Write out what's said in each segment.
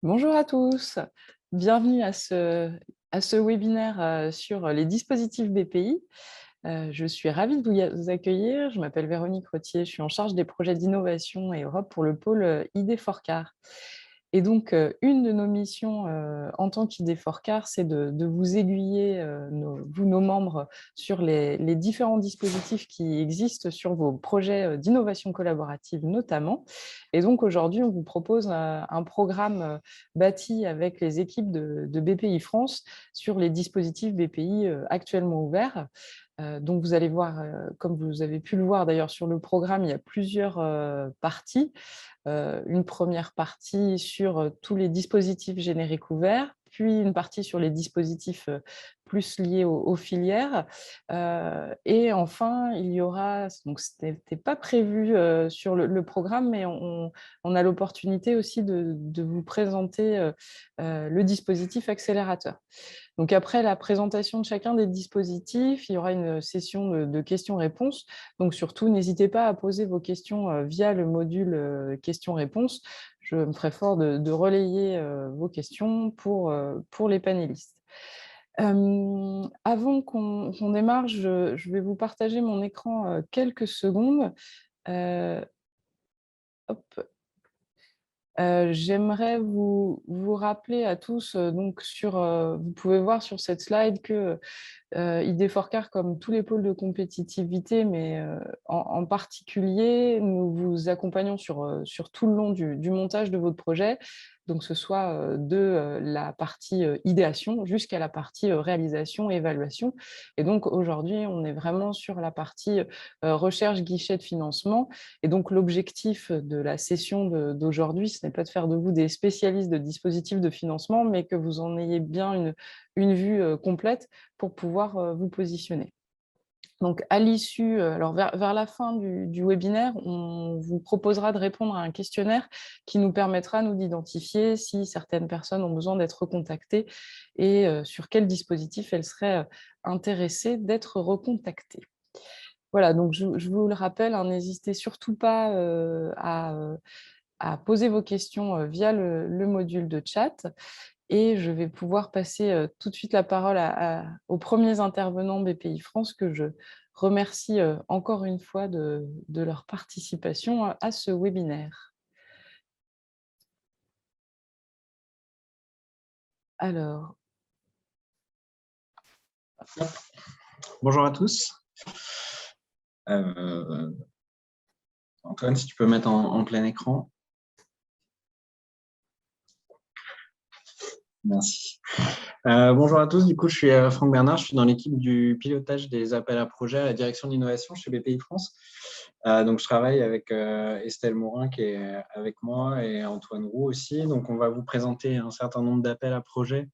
Bonjour à tous, bienvenue à ce webinaire sur les dispositifs BPI. Je suis ravie de vous accueillir. Je m'appelle Véronique Rottier, je suis en charge des projets d'innovation et Europe pour le pôle ID Forecar. Et donc, une de nos missions en tant qu'ID Forecar, c'est de vous aiguiller, nos membres, sur les différents dispositifs qui existent sur vos projets d'innovation collaborative notamment. Et donc, aujourd'hui, on vous propose un programme bâti avec les équipes de BPI France sur les dispositifs BPI actuellement ouverts. Donc vous allez voir, comme vous avez pu le voir d'ailleurs sur le programme, il y a plusieurs parties. Une première partie sur tous les dispositifs génériques ouverts, puis une partie sur les dispositifs plus liés aux filières. Et enfin, il y aura, donc ce n'était pas prévu sur le programme, mais on a l'opportunité aussi de vous présenter le dispositif accélérateur. Donc après la présentation de chacun des dispositifs, il y aura une session de questions-réponses. Donc surtout, n'hésitez pas à poser vos questions via le module questions-réponses. Je me ferai fort de relayer vos questions pour les panélistes. Avant qu'on démarre, je vais vous partager mon écran quelques secondes. Hop. J'aimerais vous rappeler à tous, donc vous pouvez voir sur cette slide que ID Forecar, comme tous les pôles de compétitivité, mais en particulier, nous vous accompagnons sur tout le long du montage de votre projet, donc que ce soit de la partie idéation jusqu'à la partie réalisation et évaluation. Et donc aujourd'hui, on est vraiment sur la partie recherche guichet de financement. Et donc l'objectif de la session d'aujourd'hui, ce n'est pas de faire de vous des spécialistes de dispositifs de financement, mais que vous en ayez bien une vue complète pour pouvoir vous positionner. Donc, à l'issue, alors vers la fin du webinaire, on vous proposera de répondre à un questionnaire qui nous permettra, nous, d'identifier si certaines personnes ont besoin d'être recontactées et sur quel dispositif elles seraient intéressées d'être recontactées. Voilà, donc je vous le rappelle, hein, n'hésitez surtout pas à poser vos questions via le module de chat. Et je vais pouvoir passer tout de suite la parole aux premiers intervenants BPI France, que je remercie encore une fois de leur participation à ce webinaire. Alors, Bonjour à tous. Antoine, si tu peux mettre en plein écran. Merci. Bonjour à tous, du coup je suis Franck Bernard, je suis dans l'équipe du pilotage des appels à projets à la direction de l'innovation chez BPI France. Donc je travaille avec Estelle Morin qui est avec moi et Antoine Roux aussi. Donc on va vous présenter un certain nombre d'appels à projets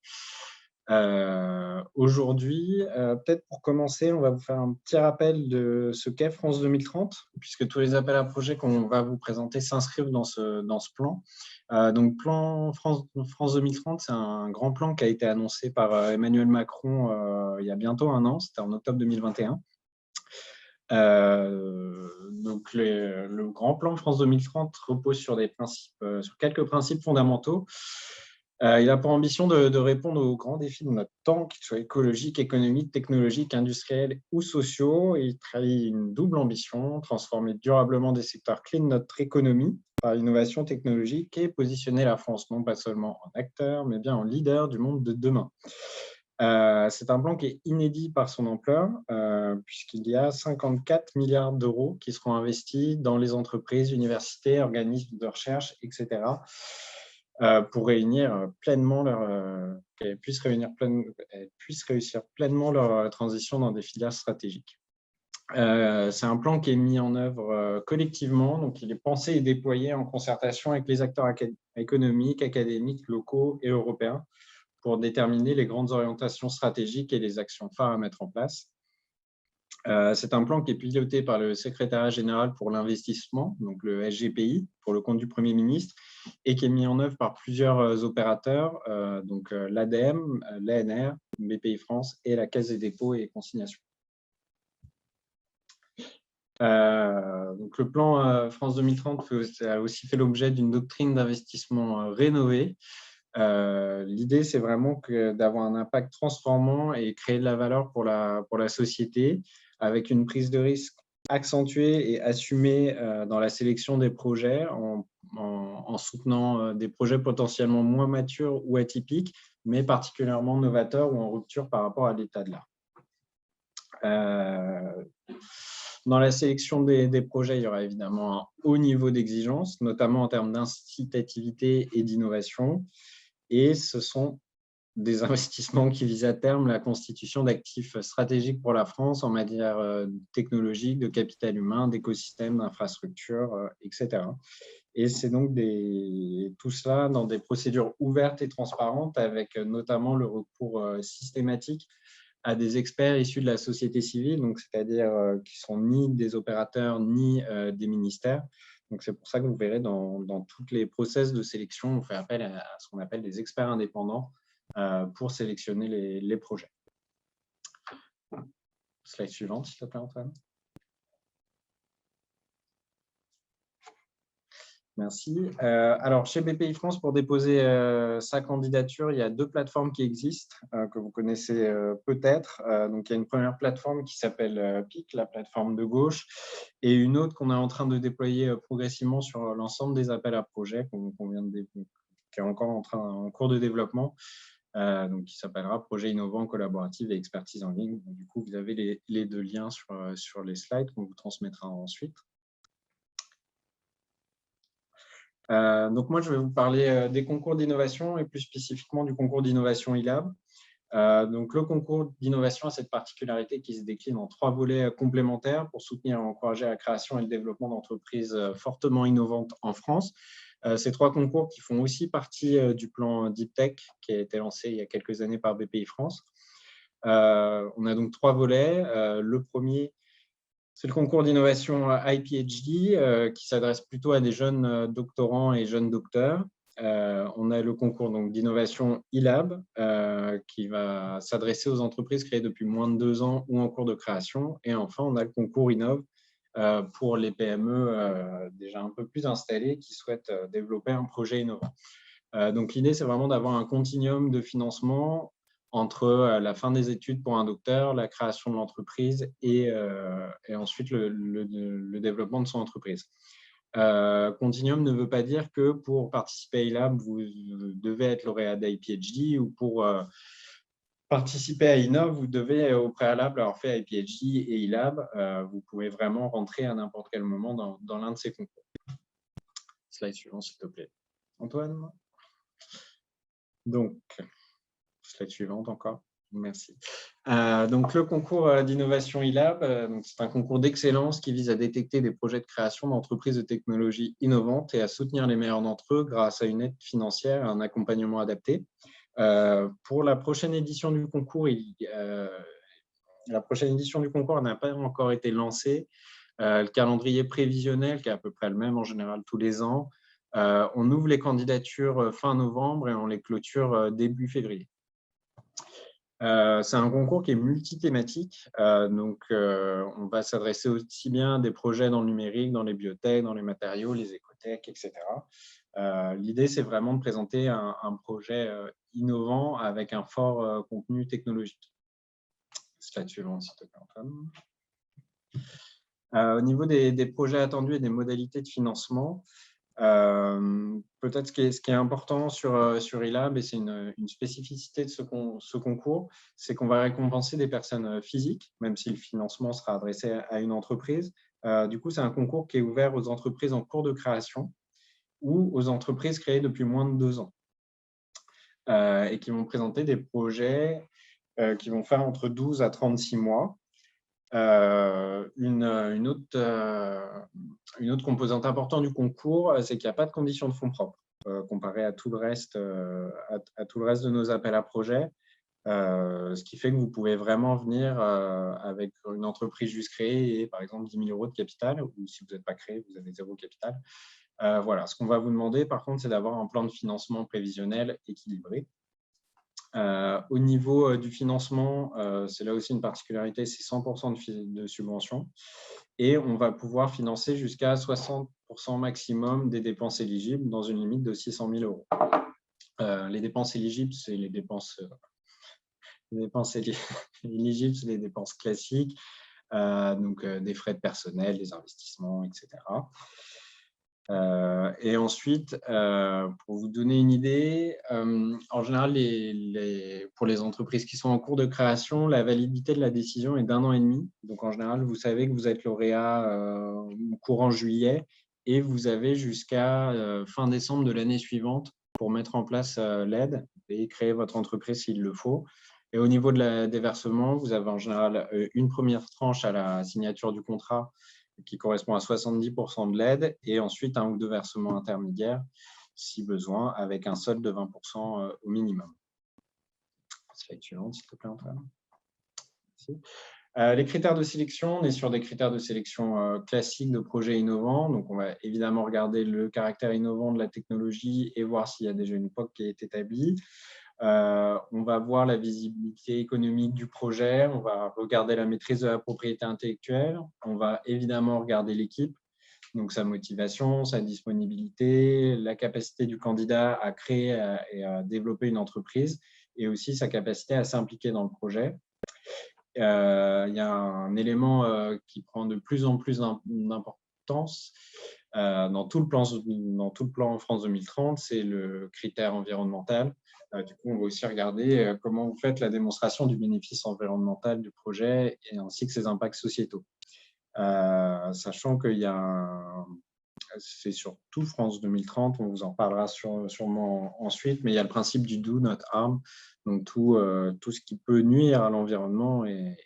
aujourd'hui. Peut-être pour commencer, on va vous faire un petit rappel de ce qu'est France 2030, puisque tous les appels à projets qu'on va vous présenter s'inscrivent dans ce plan. Donc, plan France 2030, c'est un grand plan qui a été annoncé par Emmanuel Macron il y a bientôt un an, c'était en octobre 2021. Donc, le grand plan France 2030 repose sur sur quelques principes fondamentaux. Il a pour ambition de répondre aux grands défis de notre temps, qu'ils soient écologiques, économiques, technologiques, industriels ou sociaux. Il trahit une double ambition, transformer durablement des secteurs clés de notre économie par l'innovation technologique et positionner la France non pas seulement en acteur, mais bien en leader du monde de demain. C'est un plan qui est inédit par son ampleur, puisqu'il y a 54 milliards d'euros qui seront investis dans les entreprises, universités, organismes de recherche, etc., pour réunir pleinement qu'elles puissent réussir pleinement leur transition dans des filières stratégiques. C'est un plan qui est mis en œuvre collectivement, donc il est pensé et déployé en concertation avec les acteurs économiques, académiques, locaux et européens pour déterminer les grandes orientations stratégiques et les actions phares à mettre en place. C'est un plan qui est piloté par le secrétariat général pour l'investissement, donc le SGPI, pour le compte du Premier ministre, et qui est mis en œuvre par plusieurs opérateurs, donc l'ADEME, l'ANR, BPI France et la Caisse des dépôts et consignations. Donc le plan France 2030 a aussi fait l'objet d'une doctrine d'investissement rénovée, L'idée, c'est vraiment d'avoir un impact transformant et créer de la valeur pour la société, avec une prise de risque accentuée et assumée dans la sélection des projets, en soutenant des projets potentiellement moins matures ou atypiques, mais particulièrement novateurs ou en rupture par rapport à l'état de l'art. Dans la sélection des projets, il y aura évidemment un haut niveau d'exigence, notamment en termes d'incitativité et d'innovation. Et ce sont des investissements qui visent à terme la constitution d'actifs stratégiques pour la France en matière technologique, de capital humain, d'écosystèmes, d'infrastructures, etc. Et c'est donc tout cela dans des procédures ouvertes et transparentes, avec notamment le recours systématique à des experts issus de la société civile, donc c'est-à-dire qui ne sont ni des opérateurs ni des ministères. Donc c'est pour ça que vous verrez dans toutes les process de sélection, on fait appel à ce qu'on appelle des experts indépendants pour sélectionner les projets. Slide suivante, s'il te plaît, Antoine. Merci. Alors, chez BPI France, pour déposer sa candidature, il y a 2 plateformes qui existent, que vous connaissez peut-être. Donc, il y a une première plateforme qui s'appelle PIC, la plateforme de gauche, et une autre qu'on est en train de déployer progressivement sur l'ensemble des appels à projets qu'on vient de qui est encore en cours de développement, donc qui s'appellera Projet innovant, collaboratif et expertise en ligne. Donc, du coup, vous avez les 2 liens sur les slides qu'on vous transmettra ensuite. Donc moi, je vais vous parler des concours d'innovation et plus spécifiquement du concours d'innovation ILAB. Donc le concours d'innovation a cette particularité qui se décline en 3 volets complémentaires pour soutenir et encourager la création et le développement d'entreprises fortement innovantes en France. Ces 3 concours qui font aussi partie du plan Deep Tech qui a été lancé il y a quelques années par BPI France. On a donc 3 volets. Le premier, c'est le concours d'innovation iPhD qui s'adresse plutôt à des jeunes doctorants et jeunes docteurs. On a le concours d'innovation ILAB qui va s'adresser aux entreprises créées depuis moins de 2 ans ou en cours de création. Et enfin, on a le concours Innov pour les PME déjà un peu plus installées qui souhaitent développer un projet innovant. Donc, l'idée, c'est vraiment d'avoir un continuum de financement entre la fin des études pour un docteur, la création de l'entreprise et ensuite le développement de son entreprise. Continuum ne veut pas dire que pour participer à ILAB, vous devez être lauréat d'iPhD ou pour participer à Innov, vous devez au préalable avoir fait iPhD et ILAB. Vous pouvez vraiment rentrer à n'importe quel moment dans l'un de ces concours. Slide suivant, s'il te plaît. Antoine ? Donc, slide suivante encore. Merci. Donc, le concours d'innovation ILAB, c'est un concours d'excellence qui vise à détecter des projets de création d'entreprises de technologies innovantes et à soutenir les meilleurs d'entre eux grâce à une aide financière et un accompagnement adapté. Pour la prochaine édition du concours, n'a pas encore été lancée. Le calendrier prévisionnel, qui est à peu près le même en général tous les ans, on ouvre les candidatures fin novembre et on les clôture début février. C'est un concours qui est multithématique, donc on va s'adresser aussi bien à des projets dans le numérique, dans les biotech, dans les matériaux, les écotech, etc. L'idée, c'est vraiment de présenter un projet innovant avec un fort contenu technologique. Slide suivant, s'il te plaît, Antoine. Au niveau des projets attendus et des modalités de financement, peut-être ce qui est important sur ILAB, et c'est une spécificité de ce concours, c'est qu'on va récompenser des personnes physiques, même si le financement sera adressé à une entreprise. Du coup, c'est un concours qui est ouvert aux entreprises en cours de création ou aux entreprises créées depuis moins de 2 ans et qui vont présenter des projets qui vont faire entre 12 à 36 mois. Une autre composante importante du concours, c'est qu'il n'y a pas de conditions de fonds propres comparé à tout le reste de nos appels à projets, ce qui fait que vous pouvez vraiment venir avec une entreprise juste créée et par exemple 10 000 € de capital, ou si vous n'êtes pas créé, vous avez 0 capital. Voilà, ce qu'on va vous demander par contre, c'est d'avoir un plan de financement prévisionnel équilibré. Au niveau du financement, c'est là aussi une particularité, c'est 100% de subvention et on va pouvoir financer jusqu'à 60% maximum des dépenses éligibles dans une limite de 600 000 €. Les dépenses éligibles, c'est les dépenses éligibles, c'est les dépenses classiques, donc des frais de personnel, des investissements, etc. Et ensuite, pour vous donner une idée, en général, pour les entreprises qui sont en cours de création, la validité de la décision est d'1 an et demi. Donc, en général, vous savez que vous êtes lauréat courant juillet et vous avez jusqu'à fin décembre de l'année suivante pour mettre en place l'aide et créer votre entreprise s'il le faut. Et au niveau des versements, vous avez en général une première tranche à la signature du contrat qui correspond à 70% de l'aide, et ensuite un ou deux versements intermédiaires, si besoin, avec un solde de 20% au minimum. Slide suivante, s'il te plaît, Antoine. Merci. Les critères de sélection, on est sur des critères de sélection classiques de projets innovants. Donc, on va évidemment regarder le caractère innovant de la technologie et voir s'il y a déjà une POC qui est établie. On va voir la visibilité économique du projet, on va regarder la maîtrise de la propriété intellectuelle, on va évidemment regarder l'équipe, donc sa motivation, sa disponibilité, la capacité du candidat à créer et à développer une entreprise, et aussi sa capacité à s'impliquer dans le projet. Il y a un élément qui prend de plus en plus d'importance dans tout le plan France 2030, c'est le critère environnemental. Du coup, on va aussi regarder comment vous faites la démonstration du bénéfice environnemental du projet et ainsi que ses impacts sociétaux. Sachant qu'il y a c'est sur tout France 2030, on vous en parlera sûrement ensuite, mais il y a le principe du do not harm, donc tout ce qui peut nuire à l'environnement est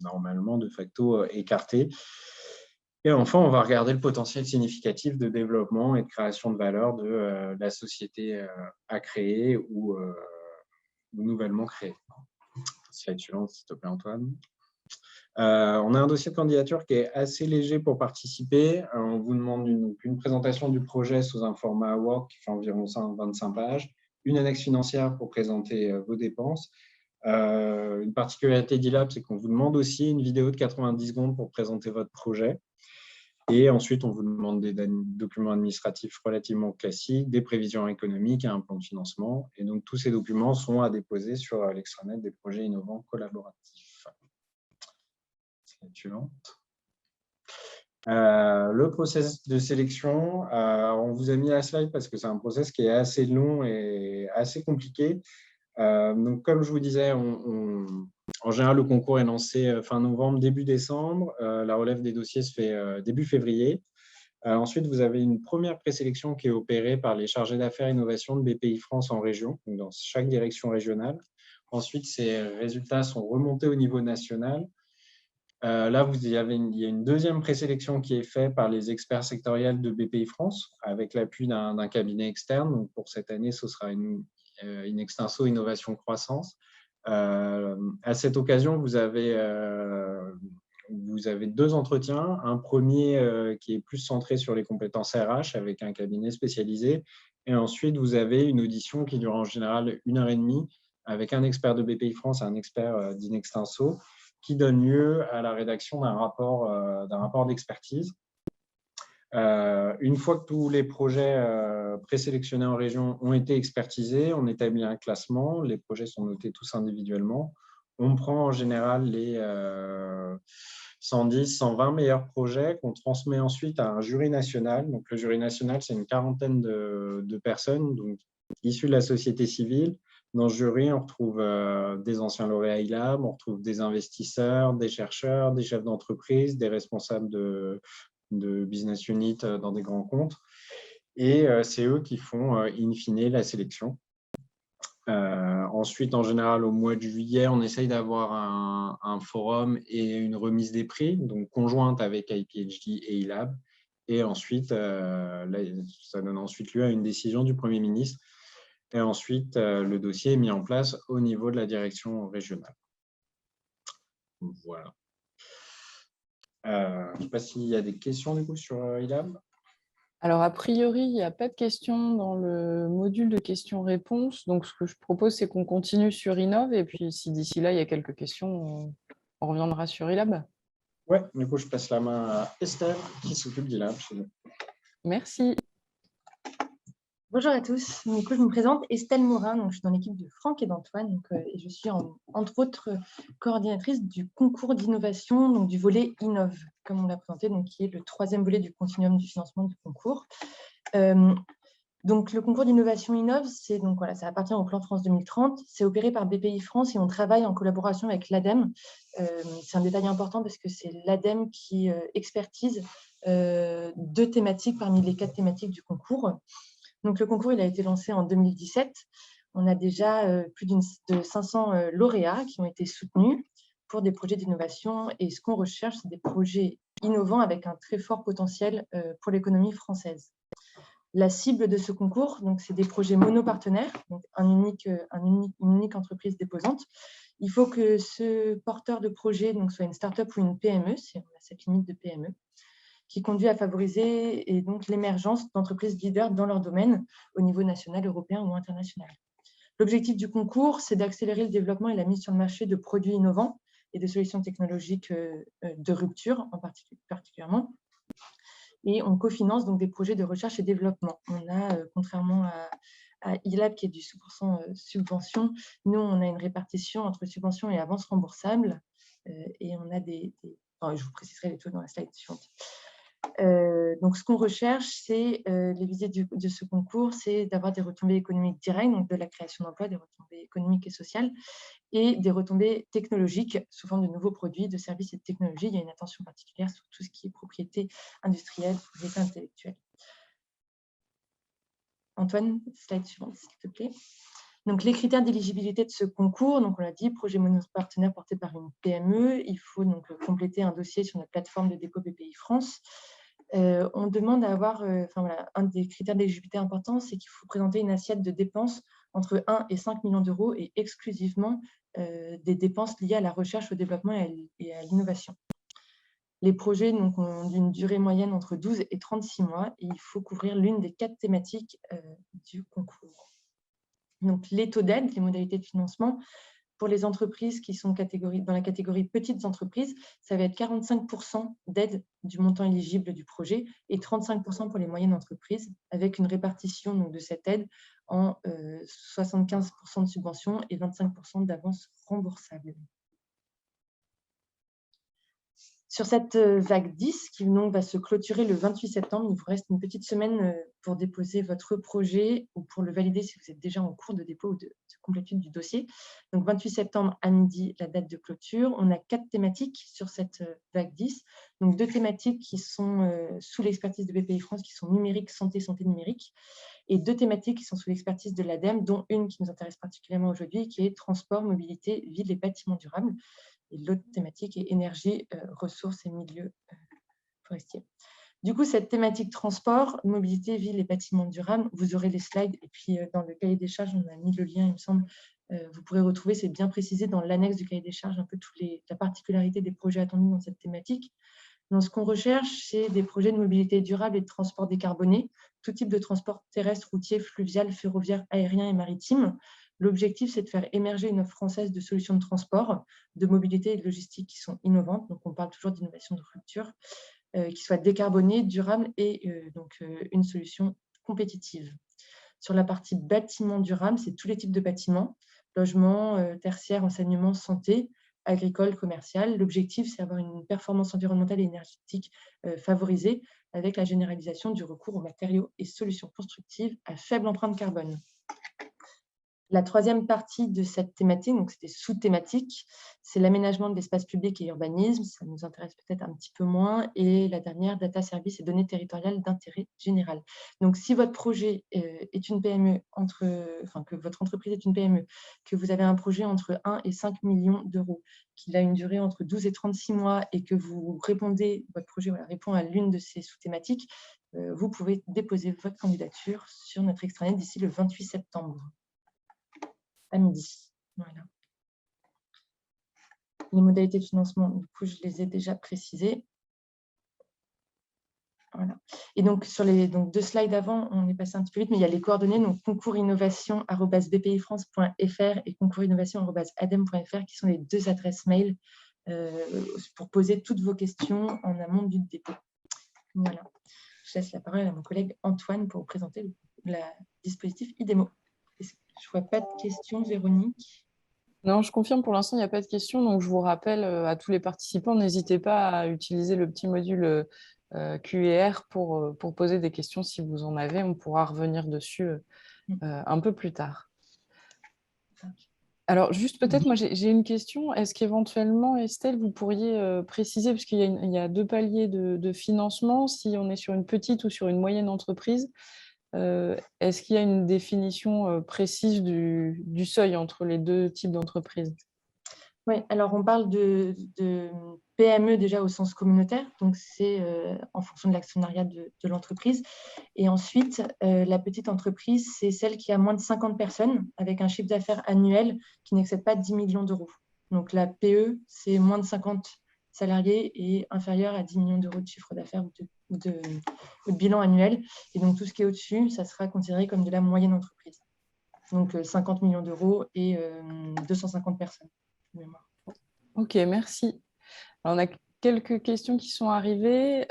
normalement de facto écarté. Et enfin, on va regarder le potentiel significatif de développement et de création de valeur de la société à créer ou nouvellement créée. Slide suivante, s'il te plaît, Antoine. On a un dossier de candidature qui est assez léger pour participer. On vous demande une présentation du projet sous un format Word qui fait environ 25 pages, une annexe financière pour présenter vos dépenses. Une particularité d'E-Lab, c'est qu'on vous demande aussi une vidéo de 90 secondes pour présenter votre projet. Et ensuite, on vous demande des documents administratifs relativement classiques, des prévisions économiques et un plan de financement. Et donc, tous ces documents sont à déposer sur l'extranet des projets innovants collaboratifs. Slide suivante. Le process de sélection, on vous a mis la slide parce que c'est un process qui est assez long et assez compliqué. Donc, comme je vous disais, en général, le concours est lancé fin novembre, début décembre. La relève des dossiers se fait début février. Ensuite, vous avez une première présélection qui est opérée par les chargés d'affaires et innovation de BPI France en région, donc dans chaque direction régionale. Ensuite, ces résultats sont remontés au niveau national. Là, il y a une deuxième présélection qui est faite par les experts sectoriels de BPI France avec l'appui d'un cabinet externe. Donc, pour cette année, ce sera une extenso innovation croissance. À cette occasion, vous avez deux entretiens. Un premier qui est plus centré sur les compétences RH avec un cabinet spécialisé. Et ensuite, vous avez une audition qui dure en général 1h30 avec un expert de BPI France et un expert d'Inextinso qui donne lieu à la rédaction d'un rapport d'expertise. Une fois que tous les projets présélectionnés en région ont été expertisés, on établit un classement, les projets sont notés tous individuellement. On prend en général les 110, 120 meilleurs projets qu'on transmet ensuite à un jury national. Donc, le jury national, c'est une quarantaine de personnes donc, issues de la société civile. Dans ce jury, on retrouve des anciens lauréats E-Lab, on retrouve des investisseurs, des chercheurs, des chefs d'entreprise, des responsables de business unit dans des grands comptes. Et c'est eux qui font, in fine, la sélection. Ensuite, en général, au mois de juillet, on essaye d'avoir un forum et une remise des prix, donc conjointe avec IPHD et E-Lab. Et ensuite, ça donne ensuite lieu à une décision du Premier ministre. Et ensuite, le dossier est mis en place au niveau de la direction régionale. Voilà. Je ne sais pas s'il y a des questions du coup sur E-Lab. Alors, a priori, il n'y a pas de questions dans le module de questions-réponses. Donc, ce que je propose, c'est qu'on continue sur Innov. Et puis, si d'ici là, il y a quelques questions, on reviendra sur E-Lab. Ouais, du coup, je passe la main à Estelle qui s'occupe d'E-Lab chez nous. Merci. Bonjour à tous. Du coup, je me présente Estelle Morin. Donc, je suis dans l'équipe de Franck et d'Antoine. Et je suis entre autres coordinatrice du concours d'innovation, donc du volet Innove, comme on l'a présenté, donc, qui est le 3e volet du continuum du financement du concours. Donc, le concours d'innovation Innove, voilà, ça appartient au plan France 2030. C'est opéré par BPI France et on travaille en collaboration avec l'ADEME. C'est un détail important parce que c'est l'ADEME qui expertise 2 thématiques parmi les 4 thématiques du concours. Donc, le concours il a été lancé en 2017. On a déjà plus de 500 lauréats qui ont été soutenus pour des projets d'innovation. Et ce qu'on recherche, c'est des projets innovants avec un très fort potentiel pour l'économie française. La cible de ce concours, c'est des projets monopartenaires, donc une unique entreprise déposante. Il faut que ce porteur de projet soit une start-up ou une PME, si on a cette limite de PME, qui conduit à favoriser et donc l'émergence d'entreprises leaders dans leur domaine au niveau national, européen ou international. L'objectif du concours, c'est d'accélérer le développement et la mise sur le marché de produits innovants et de solutions technologiques de rupture particulièrement. Et on cofinance donc des projets de recherche et développement. On a, contrairement à ILAB qui est du 100% subvention, nous, on a une répartition entre subvention et avances remboursables. Et on a je vous préciserai les taux dans la slide suivante. Donc, ce qu'on recherche, c'est les visées de ce concours, c'est d'avoir des retombées économiques directes, donc de la création d'emplois, des retombées économiques et sociales, et des retombées technologiques sous forme de nouveaux produits, de services et de technologies. Il y a une attention particulière sur tout ce qui est propriété industrielle, propriété intellectuelle. Antoine, slide suivante, s'il te plaît. Donc, les critères d'éligibilité de ce concours, donc on l'a dit, projet monopartenaire porté par une PME. Il faut donc compléter un dossier sur notre plateforme de dépôt BPI France. On demande à avoir, un des critères d'éligibilité importants, c'est qu'il faut présenter une assiette de dépenses entre 1 et 5 millions d'euros et exclusivement des dépenses liées à la recherche, au développement et à l'innovation. Les projets ont une durée moyenne entre 12 et 36 mois et il faut couvrir l'une des 4 thématiques du concours. Donc, les taux d'aide, les modalités de financement, pour les entreprises qui sont dans la catégorie petites entreprises, ça va être 45% d'aide du montant éligible du projet et 35% pour les moyennes entreprises, avec une répartition de cette aide en 75% de subventions et 25% d'avances remboursables. Sur cette vague 10, qui va se clôturer le 28 septembre, il vous reste une petite semaine pour déposer votre projet ou pour le valider si vous êtes déjà en cours de dépôt ou de complétude du dossier. Donc, 28 septembre à midi, la date de clôture. On a 4 thématiques sur cette vague 10. Donc, 2 thématiques qui sont sous l'expertise de BPI France, qui sont numérique, santé numérique. Et 2 thématiques qui sont sous l'expertise de l'ADEME, dont une qui nous intéresse particulièrement aujourd'hui, qui est transport, mobilité, ville et bâtiments durables. Et l'autre thématique est énergie, ressources et milieux forestiers. Du coup, cette thématique transport, mobilité, ville et bâtiments durables, vous aurez les slides. Et puis, dans le cahier des charges, on a mis le lien, il me semble. Vous pourrez retrouver, c'est bien précisé dans l'annexe du cahier des charges, un peu la particularité des projets attendus dans cette thématique. Donc, ce qu'on recherche, c'est des projets de mobilité durable et de transport décarboné, tout type de transport terrestre, routier, fluvial, ferroviaire, aérien et maritime. L'objectif, c'est de faire émerger une offre française de solutions de transport, de mobilité et de logistique qui sont innovantes. Donc, on parle toujours d'innovation de rupture, qui soit décarbonée, durable et une solution compétitive. Sur la partie bâtiment durable, c'est tous les types de bâtiments, logement, tertiaire, enseignement, santé, agricole, commercial. L'objectif, c'est d'avoir une performance environnementale et énergétique favorisée avec la généralisation du recours aux matériaux et solutions constructives à faible empreinte carbone. La 3e partie de cette thématique, donc c'était sous-thématique, c'est l'aménagement de l'espace public et urbanisme, ça nous intéresse peut-être un petit peu moins, et la dernière, data services et données territoriales d'intérêt général. Donc, si votre projet est une PME, que votre entreprise est une PME, que vous avez un projet entre 1 et 5 millions d'euros, qu'il a une durée entre 12 et 36 mois et que votre projet répond à l'une de ces sous-thématiques, vous pouvez déposer votre candidature sur notre extranet d'ici le 28 septembre. À midi. Voilà. Les modalités de financement, du coup, je les ai déjà précisées. Voilà. Et donc, sur les 2 slides avant, on est passé un petit peu vite, mais il y a les coordonnées, donc concourinnovation@bpifrance.fr et concourinnovation@adem.fr, qui sont les 2 adresses mail pour poser toutes vos questions en amont du dépôt. Voilà. Je laisse la parole à mon collègue Antoine pour vous présenter le concours. dispositif IDEMO. Je ne vois pas de questions, Véronique. Non, je confirme, pour l'instant, il n'y a pas de questions. Donc, je vous rappelle à tous les participants, n'hésitez pas à utiliser le petit module Q&R pour poser des questions si vous en avez. On pourra revenir dessus un peu plus tard. Alors, juste peut-être, moi, j'ai une question. Est-ce qu'éventuellement, Estelle, vous pourriez préciser, parce qu'il y a 2 paliers de financement, si on est sur une petite ou sur une moyenne entreprise, est-ce qu'il y a une définition précise du seuil entre les 2 types d'entreprises? Oui, alors on parle de PME déjà au sens communautaire, donc c'est en fonction de l'actionnariat de l'entreprise. Et ensuite, la petite entreprise, c'est celle qui a moins de 50 personnes avec un chiffre d'affaires annuel qui n'excède pas 10 millions d'euros. Donc la PE, c'est moins de 50 salariés et inférieur à 10 millions d'euros de chiffre d'affaires ou de bilan annuel. Et donc tout ce qui est au-dessus, ça sera considéré comme de la moyenne entreprise. Donc 50 millions d'euros et 250 personnes. Ok, merci. Alors, on a quelques questions qui sont arrivées.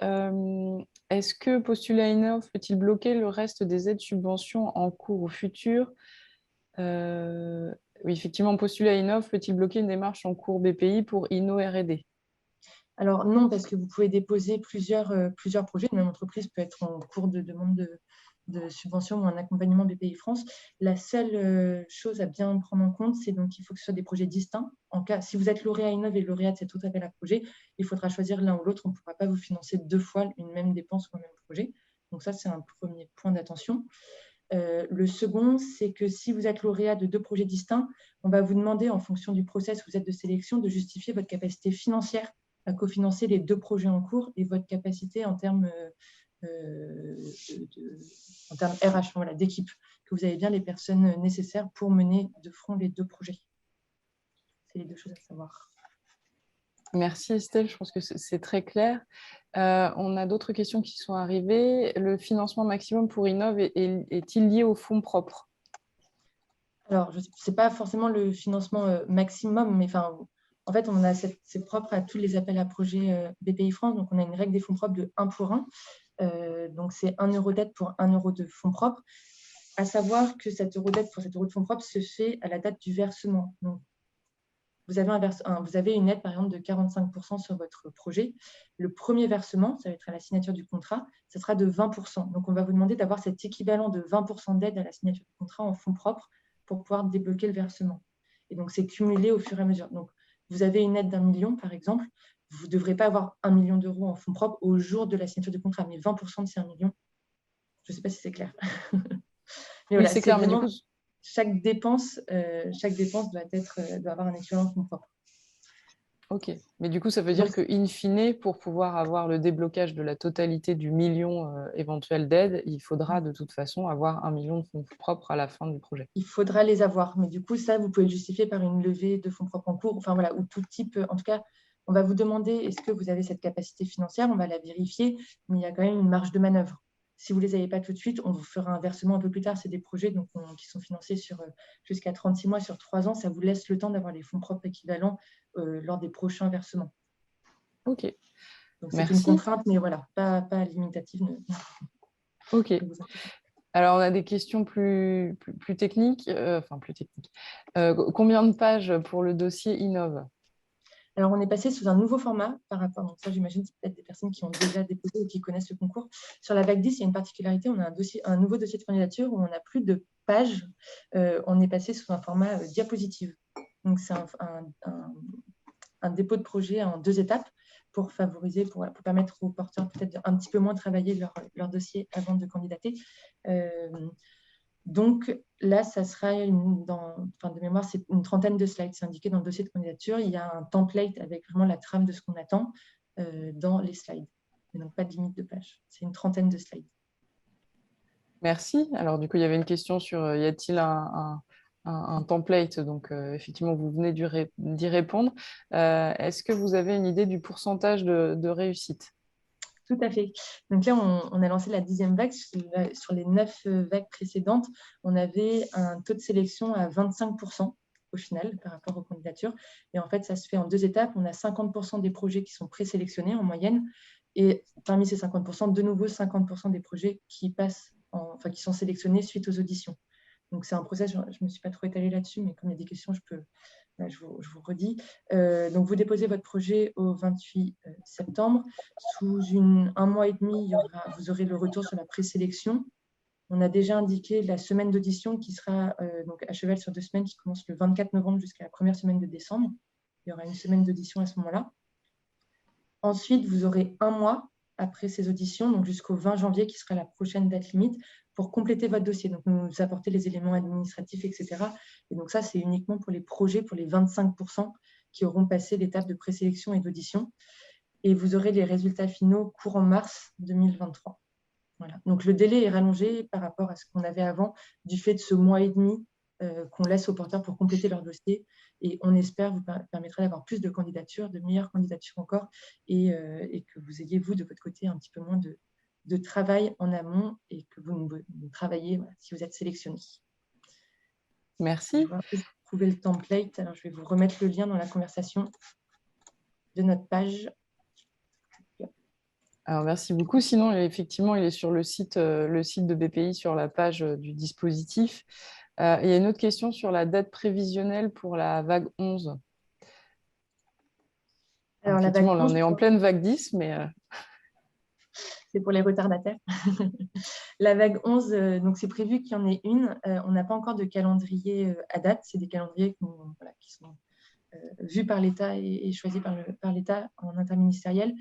Est-ce que postuler à Innov peut-il bloquer le reste des aides subventions en cours ou futures? Oui, effectivement, postuler à Innov peut-il bloquer une démarche en cours BPI pour Inno R&D? Alors non, parce que vous pouvez déposer plusieurs projets. Une même entreprise peut être en cours de demande de subvention ou un accompagnement BPI France. La seule chose à bien prendre en compte, c'est donc qu'il faut que ce soit des projets distincts. Si vous êtes lauréat Innov et lauréat de cet autre appel à projet, il faudra choisir l'un ou l'autre. On ne pourra pas vous financer 2 fois une même dépense ou un même projet. Donc ça, c'est un premier point d'attention. Le second, c'est que si vous êtes lauréat de 2 projets distincts, on va vous demander, en fonction du process où vous êtes de sélection, de justifier votre capacité financière à cofinancer les 2 projets en cours et votre capacité en termes RH, voilà, d'équipe, que vous avez bien les personnes nécessaires pour mener de front les 2 projets. C'est les 2 choses à savoir. Merci Estelle, je pense que c'est très clair. On a d'autres questions qui sont arrivées. Le financement maximum pour Innov est-il lié aux fonds propres? Alors, ce n'est pas forcément le financement maximum, mais en fait, c'est propre à tous les appels à projets BPI France. Donc, on a une règle des fonds propres de 1 pour 1. Donc, c'est 1 euro d'aide pour 1 euro de fonds propres. À savoir que cet euro d'aide pour cet euro de fonds propres se fait à la date du versement. Donc, vous avez une aide, par exemple, de 45% sur votre projet. Le premier versement, ça va être à la signature du contrat, ça sera de 20%. Donc, on va vous demander d'avoir cet équivalent de 20% d'aide à la signature du contrat en fonds propres pour pouvoir débloquer le versement. Et donc, c'est cumulé au fur et à mesure. Donc, vous avez une aide d'1 million, par exemple, vous ne devrez pas avoir 1 million d'euros en fonds propres au jour de la signature du contrat, mais 20% de ces 1 million. Je ne sais pas si c'est clair. Mais oui, voilà, c'est clair, mais du coup, chaque dépense doit avoir un équivalent fonds propres. ok, mais du coup, ça veut dire que, in fine, pour pouvoir avoir le déblocage de la totalité du million éventuel d'aide, il faudra de toute façon avoir 1 million de fonds propres à la fin du projet. Il faudra les avoir, mais du coup, ça, vous pouvez le justifier par une levée de fonds propres en cours, enfin voilà, ou tout type. En tout cas, on va vous demander est-ce que vous avez cette capacité financière, on va la vérifier, mais il y a quand même une marge de manœuvre. Si vous ne les avez pas tout de suite, on vous fera un versement un peu plus tard. C'est des projets qui sont financés jusqu'à 36 mois, sur 3 ans. Ça vous laisse le temps d'avoir les fonds propres équivalents lors des prochains versements. Ok. Donc, c'est merci. une contrainte, mais voilà, pas limitative. Ok. Alors, on a des questions plus techniques. Combien de pages pour le dossier Innov? Alors, on est passé sous un nouveau format par rapport, donc ça, j'imagine, c'est peut-être des personnes qui ont déjà déposé ou qui connaissent le concours. Sur la vague 10, il y a une particularité, on a un nouveau dossier de candidature où on n'a plus de pages. On est passé sous un format diapositive. Donc, c'est un dépôt de projet en 2 étapes pour favoriser, pour permettre aux porteurs peut-être un petit peu moins travailler leur dossier avant de candidater. Donc là, ça sera, de mémoire, c'est une 30aine de slides. C'est indiqué dans le dossier de candidature. Il y a un template avec vraiment la trame de ce qu'on attend dans les slides. Mais donc, pas de limite de page. C'est une 30aine de slides. Merci. Alors, du coup, il y avait une question sur y a-t-il un template? Donc, effectivement, vous venez d'y répondre. Est-ce que vous avez une idée du pourcentage de réussite? Tout à fait. Donc là, on a lancé la 10e vague. Sur les 9 vagues précédentes, on avait un taux de sélection à 25% au final par rapport aux candidatures. Et en fait, ça se fait en 2 étapes. On a 50% des projets qui sont présélectionnés en moyenne. Et parmi ces 50%, de nouveau 50% des projets qui passent qui sont sélectionnés suite aux auditions. Donc, c'est un process, je ne me suis pas trop étalée là-dessus, mais comme il y a des questions, je vous redis. Donc, vous déposez votre projet au 28 septembre. Sous un mois et demi, vous aurez le retour sur la présélection. On a déjà indiqué la semaine d'audition qui sera donc à cheval sur 2 semaines, qui commence le 24 novembre jusqu'à la première semaine de décembre. Il y aura une semaine d'audition à ce moment-là. Ensuite, vous aurez 1 mois après ces auditions, donc jusqu'au 20 janvier, qui sera la prochaine date limite, pour compléter votre dossier. Donc, nous apporter les éléments administratifs, etc. Et donc, ça, c'est uniquement pour les projets, pour les 25% qui auront passé l'étape de présélection et d'audition. Et vous aurez les résultats finaux courant mars 2023. Voilà. Donc, le délai est rallongé par rapport à ce qu'on avait avant, du fait de ce mois et demi qu'on laisse aux porteurs pour compléter leur dossier. Et on espère vous permettra d'avoir plus de candidatures, de meilleures candidatures encore, et que vous ayez, vous, de votre côté, un petit peu moins de travail en amont et que vous travaillez si vous êtes sélectionné. Merci. Je vois que vous trouvez le template. Alors, je vais vous remettre le lien dans la conversation de notre page. Alors, merci beaucoup. Sinon, effectivement, il est sur le site de BPI, sur la page du dispositif. Il y a une autre question sur la date prévisionnelle pour la vague 11. Alors, effectivement, là, on est en pleine vague 10, mais... C'est pour les retardataires. La vague 11, donc c'est prévu qu'il y en ait une. On n'a pas encore de calendrier à date. C'est des calendriers qui sont vus par l'État et choisis par l'État en interministériel.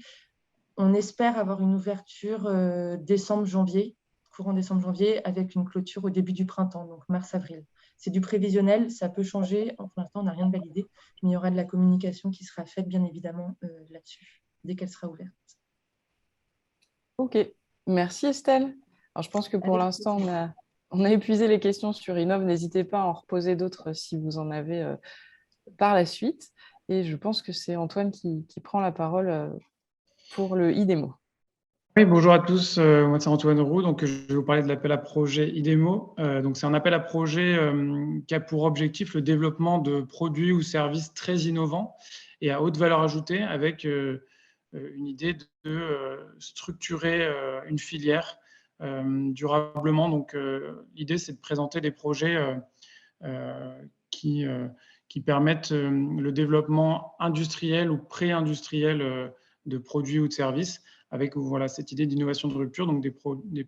On espère avoir une ouverture décembre-janvier, courant décembre-janvier, avec une clôture au début du printemps, donc mars-avril. C'est du prévisionnel, ça peut changer. Pour l'instant, on n'a rien de validé, mais il y aura de la communication qui sera faite, bien évidemment, là-dessus, dès qu'elle sera ouverte. Ok, merci Estelle. Alors, je pense que pour l'instant, on a épuisé les questions sur Innov. N'hésitez pas à en reposer d'autres si vous en avez par la suite. Et je pense que c'est Antoine qui prend la parole pour le IDEMO. Oui, bonjour à tous. Moi, c'est Antoine Roux. Donc, je vais vous parler de l'appel à projet IDEMO. Donc, c'est un appel à projet qui a pour objectif le développement de produits ou services très innovants et à haute valeur ajoutée, avec une idée de structurer une filière durablement. Donc, l'idée, c'est de présenter des projets qui permettent le développement industriel ou pré-industriel de produits ou de services, avec cette idée d'innovation de rupture, donc des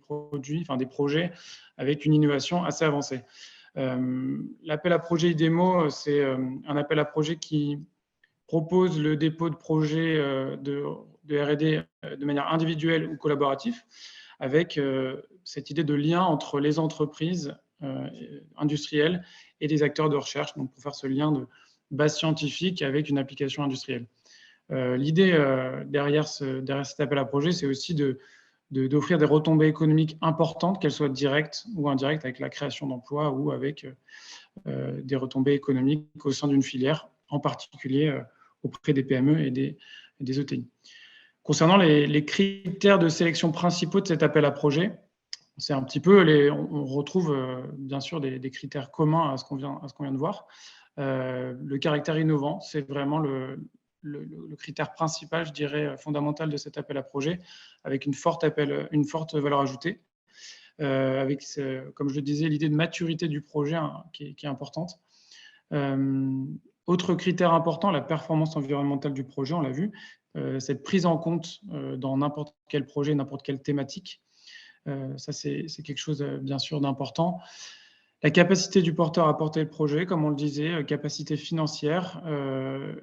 projets avec une innovation assez avancée. L'appel à projet IDEMO, c'est un appel à projet qui propose le dépôt de projets de R&D de manière individuelle ou collaborative, avec cette idée de lien entre les entreprises industrielles et les acteurs de recherche, donc pour faire ce lien de base scientifique avec une application industrielle. L'idée derrière cet appel à projet, c'est aussi d'offrir des retombées économiques importantes, qu'elles soient directes ou indirectes, avec la création d'emplois ou avec des retombées économiques au sein d'une filière, en particulier auprès des PME et des ETI. Concernant les critères de sélection principaux de cet appel à projet, c'est un petit peu on retrouve bien sûr des critères communs à ce qu'on vient de voir. Le caractère innovant, c'est vraiment le critère principal, je dirais, fondamental de cet appel à projet, avec une forte valeur ajoutée, avec, comme je le disais, l'idée de maturité du projet qui est importante. Autre critère important, la performance environnementale du projet, on l'a vu, cette prise en compte dans n'importe quel projet, n'importe quelle thématique. Ça, c'est quelque chose, bien sûr, d'important. La capacité du porteur à porter le projet, comme on le disait, capacité financière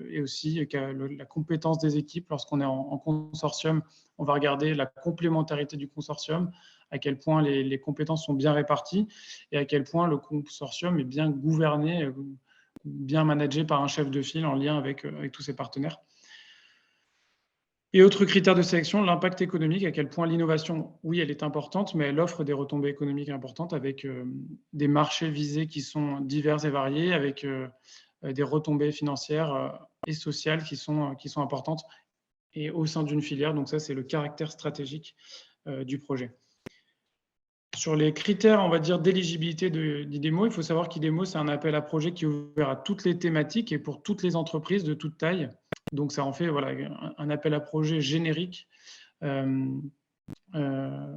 et aussi la compétence des équipes. Lorsqu'on est en consortium, on va regarder la complémentarité du consortium, à quel point les compétences sont bien réparties et à quel point le consortium est bien gouverné, bien managé par un chef de file en lien avec tous ses partenaires. Et autre critère de sélection, l'impact économique, à quel point l'innovation, oui, elle est importante, mais elle offre des retombées économiques importantes avec des marchés visés qui sont divers et variés, avec des retombées financières et sociales qui sont importantes et au sein d'une filière. Donc ça, c'est le caractère stratégique du projet. Sur les critères, on va dire, d'éligibilité d'IDEMO, il faut savoir qu'IDEMO, c'est un appel à projet qui est ouvert à toutes les thématiques et pour toutes les entreprises de toute taille. Donc, ça en fait un appel à projet générique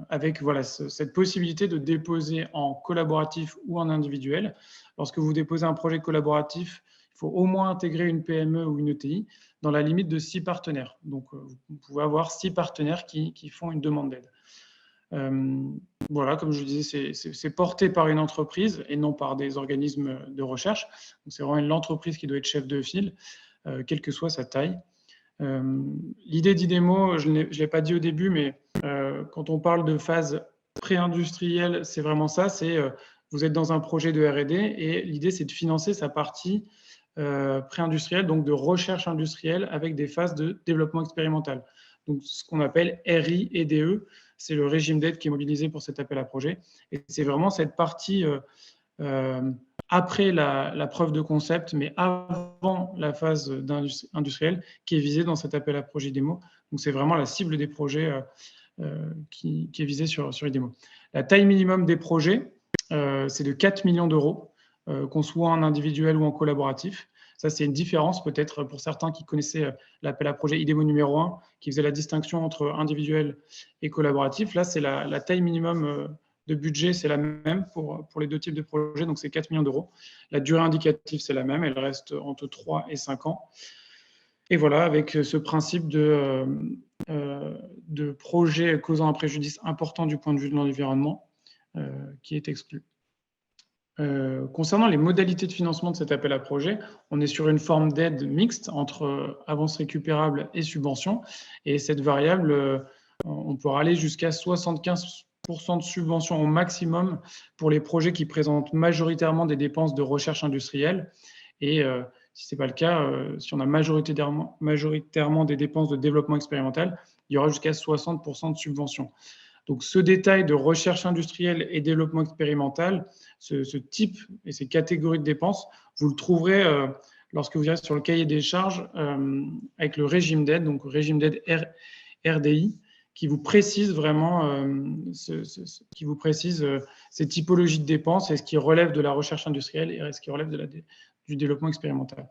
avec voilà, cette possibilité de déposer en collaboratif ou en individuel. Lorsque vous déposez un projet collaboratif, il faut au moins intégrer une PME ou une ETI dans la limite de 6 partenaires. Donc, vous pouvez avoir 6 partenaires qui font une demande d'aide. Voilà, comme je disais, c'est porté par une entreprise et non par des organismes de recherche. C'est vraiment l'entreprise qui doit être chef de file, quelle que soit sa taille. L'idée d'IDEMO, je ne l'ai pas dit au début, mais quand on parle de phase pré-industrielle, c'est vraiment ça, vous êtes dans un projet de R&D et l'idée, c'est de financer sa partie pré-industrielle, donc de recherche industrielle avec des phases de développement expérimental. Donc, ce qu'on appelle RI et DE, c'est le régime d'aide qui est mobilisé pour cet appel à projet. Et c'est vraiment cette partie après la preuve de concept, mais avant la phase industrielle qui est visée dans cet appel à projet démo. Donc, c'est vraiment la cible des projets qui est visée sur IDEMO. La taille minimum des projets, c'est de 4 millions d'euros, qu'on soit en individuel ou en collaboratif. Ça, c'est une différence peut-être pour certains qui connaissaient l'appel à projet IDEMO numéro 1, qui faisait la distinction entre individuel et collaboratif. Là, c'est la taille minimum de budget, c'est la même pour les deux types de projets, donc c'est 4 millions d'euros. La durée indicative, c'est la même, elle reste entre 3 et 5 ans. Et voilà, avec ce principe de projet causant un préjudice important du point de vue de l'environnement qui est exclu. Concernant les modalités de financement de cet appel à projet, on est sur une forme d'aide mixte entre avance récupérable et subvention. Et cette variable, on pourra aller jusqu'à 75% de subvention au maximum pour les projets qui présentent majoritairement des dépenses de recherche industrielle. Et si ce n'est pas le cas, si on a majoritairement des dépenses de développement expérimental, il y aura jusqu'à 60% de subvention. Donc, ce détail de recherche industrielle et développement expérimental, ce type et ces catégories de dépenses, vous le trouverez lorsque vous irez sur le cahier des charges avec le régime d'aide, donc régime d'aide RDI, qui vous précise vraiment ces typologies de dépenses et ce qui relève de la recherche industrielle et ce qui relève du développement expérimental.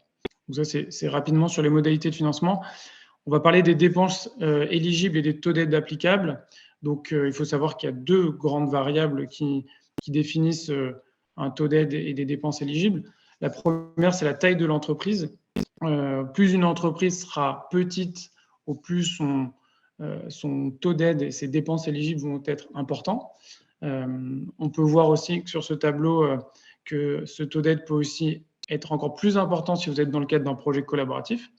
Donc ça, c'est rapidement sur les modalités de financement. On va parler des dépenses éligibles et des taux d'aide applicables. Donc, il faut savoir qu'il y a deux grandes variables qui définissent un taux d'aide et des dépenses éligibles. La première, c'est la taille de l'entreprise. Plus une entreprise sera petite, au plus son taux d'aide et ses dépenses éligibles vont être importants. On peut voir aussi que sur ce tableau que ce taux d'aide peut aussi être encore plus important si vous êtes dans le cadre d'un projet collaboratif.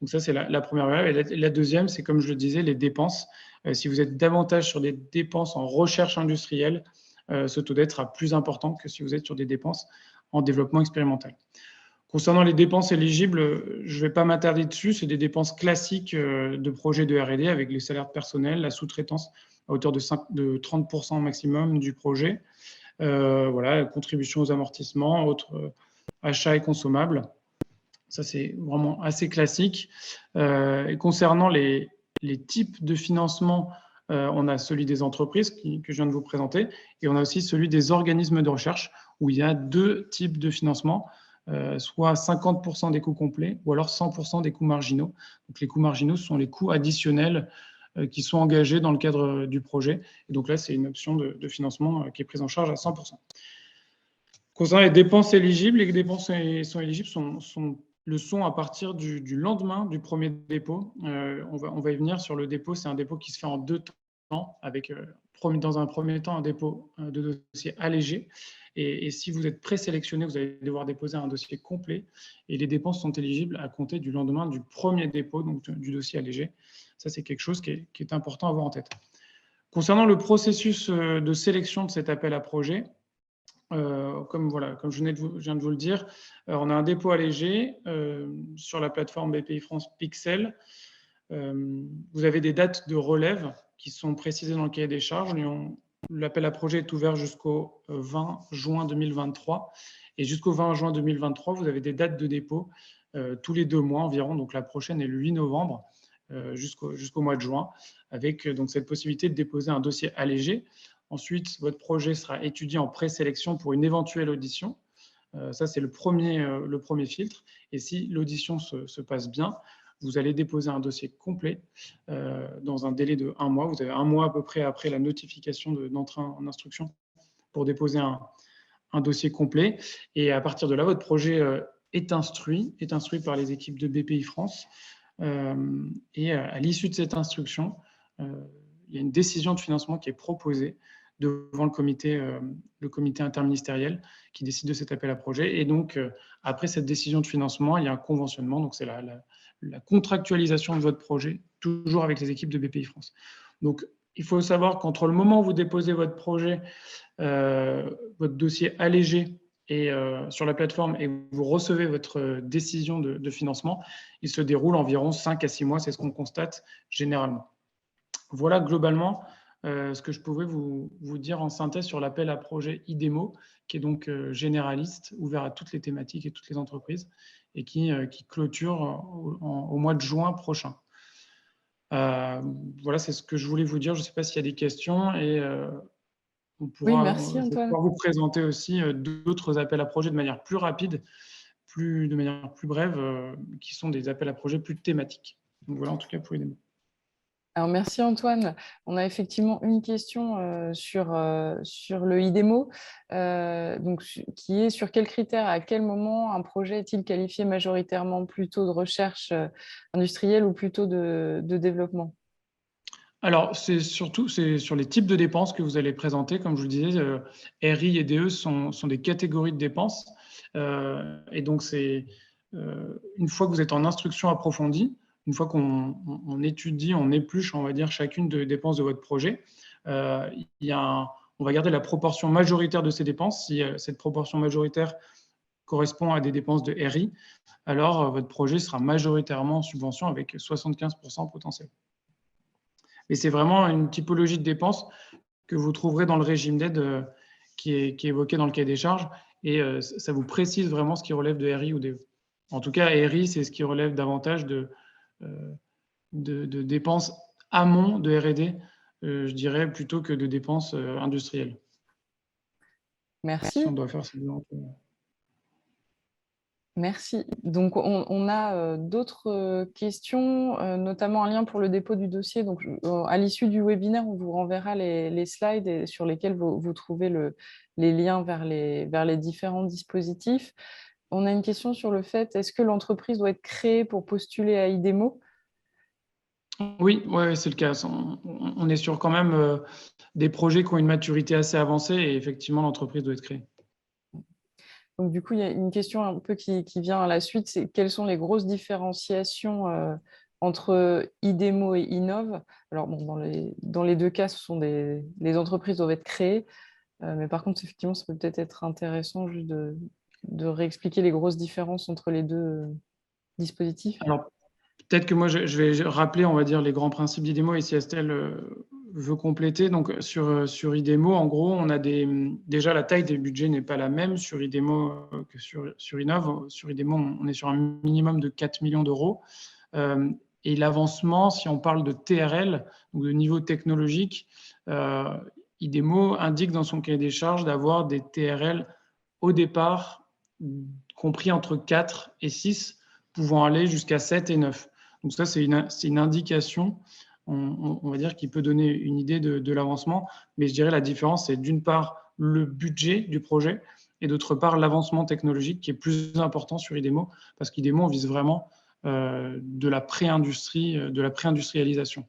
Donc ça, c'est la première variable. Et la deuxième, c'est comme je le disais, les dépenses. Si vous êtes davantage sur des dépenses en recherche industrielle, ce taux d'aide sera plus important que si vous êtes sur des dépenses en développement expérimental. Concernant les dépenses éligibles, je ne vais pas m'attarder dessus. C'est des dépenses classiques de projets de R&D avec les salaires de personnel, la sous-traitance à hauteur de 30% maximum du projet. Voilà, contribution aux amortissements, autres achats et consommables. Ça, c'est vraiment assez classique. Et concernant les types de financement, on a celui des entreprises que je viens de vous présenter, et on a aussi celui des organismes de recherche, où il y a deux types de financement, soit 50% des coûts complets, ou alors 100% des coûts marginaux. Donc, les coûts marginaux, ce sont les coûts additionnels qui sont engagés dans le cadre du projet. Et donc là, c'est une option de financement qui est prise en charge à 100%. Concernant les dépenses éligibles, les dépenses sont éligibles le sont à partir du lendemain du premier dépôt. On va y venir sur le dépôt. C'est un dépôt qui se fait en 2 temps, avec dans un premier temps un dépôt de dossier allégé. Et si vous êtes présélectionné, vous allez devoir déposer un dossier complet. Et les dépenses sont éligibles à compter du lendemain du premier dépôt, donc du dossier allégé. Ça, c'est quelque chose qui est important à avoir en tête. Concernant le processus de sélection de cet appel à projet, comme je viens de vous le dire, on a un dépôt allégé sur la plateforme BPI France Pixel. Vous avez des dates de relève qui sont précisées dans le cahier des charges. L'appel à projet est ouvert jusqu'au 20 juin 2023. Et jusqu'au 20 juin 2023, vous avez des dates de dépôt tous les 2 mois environ. Donc la prochaine est le 8 novembre jusqu'au mois de juin, avec donc cette possibilité de déposer un dossier allégé. Ensuite, votre projet sera étudié en présélection pour une éventuelle audition. Ça, c'est le premier filtre. Et si l'audition se passe bien, vous allez déposer un dossier complet dans un délai de 1 mois. Vous avez 1 mois à peu près après la notification d'entrée en instruction pour déposer un dossier complet. Et à partir de là, votre projet est instruit par les équipes de BPI France. Et à l'issue de cette instruction, il y a une décision de financement qui est proposée devant le comité interministériel qui décide de cet appel à projet. Et donc, après cette décision de financement, il y a un conventionnement. Donc, c'est la contractualisation de votre projet, toujours avec les équipes de BPI France. Donc, il faut savoir qu'entre le moment où vous déposez votre projet, votre dossier allégé et sur la plateforme et vous recevez votre décision de financement, il se déroule environ 5 à 6 mois. C'est ce qu'on constate généralement. Voilà globalement ce que je pouvais vous dire en synthèse sur l'appel à projet IDEMO, qui est donc généraliste, ouvert à toutes les thématiques et toutes les entreprises, et qui clôture au mois de juin prochain. Voilà, c'est ce que je voulais vous dire. Je ne sais pas s'il y a des questions, et oui, merci je vais Antoine. pouvoir vous présenter aussi d'autres appels à projets de manière plus rapide, de manière plus brève, qui sont des appels à projets plus thématiques. Donc voilà, en tout cas pour IDEMO. Alors, merci Antoine. On a effectivement une question sur le IDEMO, qui est sur quels critères, à quel moment un projet est-il qualifié majoritairement plutôt de recherche industrielle ou plutôt de développement? Alors, c'est sur les types de dépenses que vous allez présenter. Comme je vous disais, RI et DE sont des catégories de dépenses. Et donc, c'est une fois que vous êtes en instruction approfondie, une fois qu'on étudie, on épluche, on va dire, chacune des dépenses de votre projet, on va garder la proportion majoritaire de ces dépenses. Si cette proportion majoritaire correspond à des dépenses de RI, alors votre projet sera majoritairement en subvention avec 75% potentiel. Mais c'est vraiment une typologie de dépenses que vous trouverez dans le régime d'aide qui est évoqué dans le cahier des charges, et ça vous précise vraiment ce qui relève de RI ou DE. En tout cas, RI, c'est ce qui relève davantage de dépenses amont de R&D, je dirais, plutôt que de dépenses industrielles. Merci. Si on doit faire ça. Merci. Donc, on a d'autres questions, notamment un lien pour le dépôt du dossier. Donc, à l'issue du webinaire, on vous renverra les slides sur lesquels vous trouvez les liens vers les différents dispositifs. On a une question sur le fait, est-ce que l'entreprise doit être créée pour postuler à IDEMO? Oui, ouais, c'est le cas. On est sur quand même des projets qui ont une maturité assez avancée, et effectivement, l'entreprise doit être créée. Donc, du coup, il y a une question un peu qui vient à la suite, c'est quelles sont les grosses différenciations entre IDEMO et Innov? Alors, bon, dans les deux cas, les entreprises doivent être créées, mais par contre, effectivement, ça peut peut-être être intéressant juste de réexpliquer les grosses différences entre les deux dispositifs. Alors, peut-être que moi, je vais rappeler, on va dire, les grands principes d'IDEMO, et si Estelle veut compléter. Donc, sur IDEMO, en gros, on a déjà la taille des budgets n'est pas la même sur IDEMO que sur Innov. Sur IDEMO, on est sur un minimum de 4 millions d'euros. Et l'avancement, si on parle de TRL, donc de niveau technologique, IDEMO indique dans son cahier des charges d'avoir des TRL au départ compris entre 4 et 6, pouvant aller jusqu'à 7 et 9. Donc ça, c'est une indication, on va dire, qui peut donner une idée de l'avancement. Mais je dirais la différence, c'est d'une part le budget du projet, et d'autre part l'avancement technologique qui est plus important sur IDEMO, parce qu'IDEMO, on vise vraiment de la pré-industrialisation.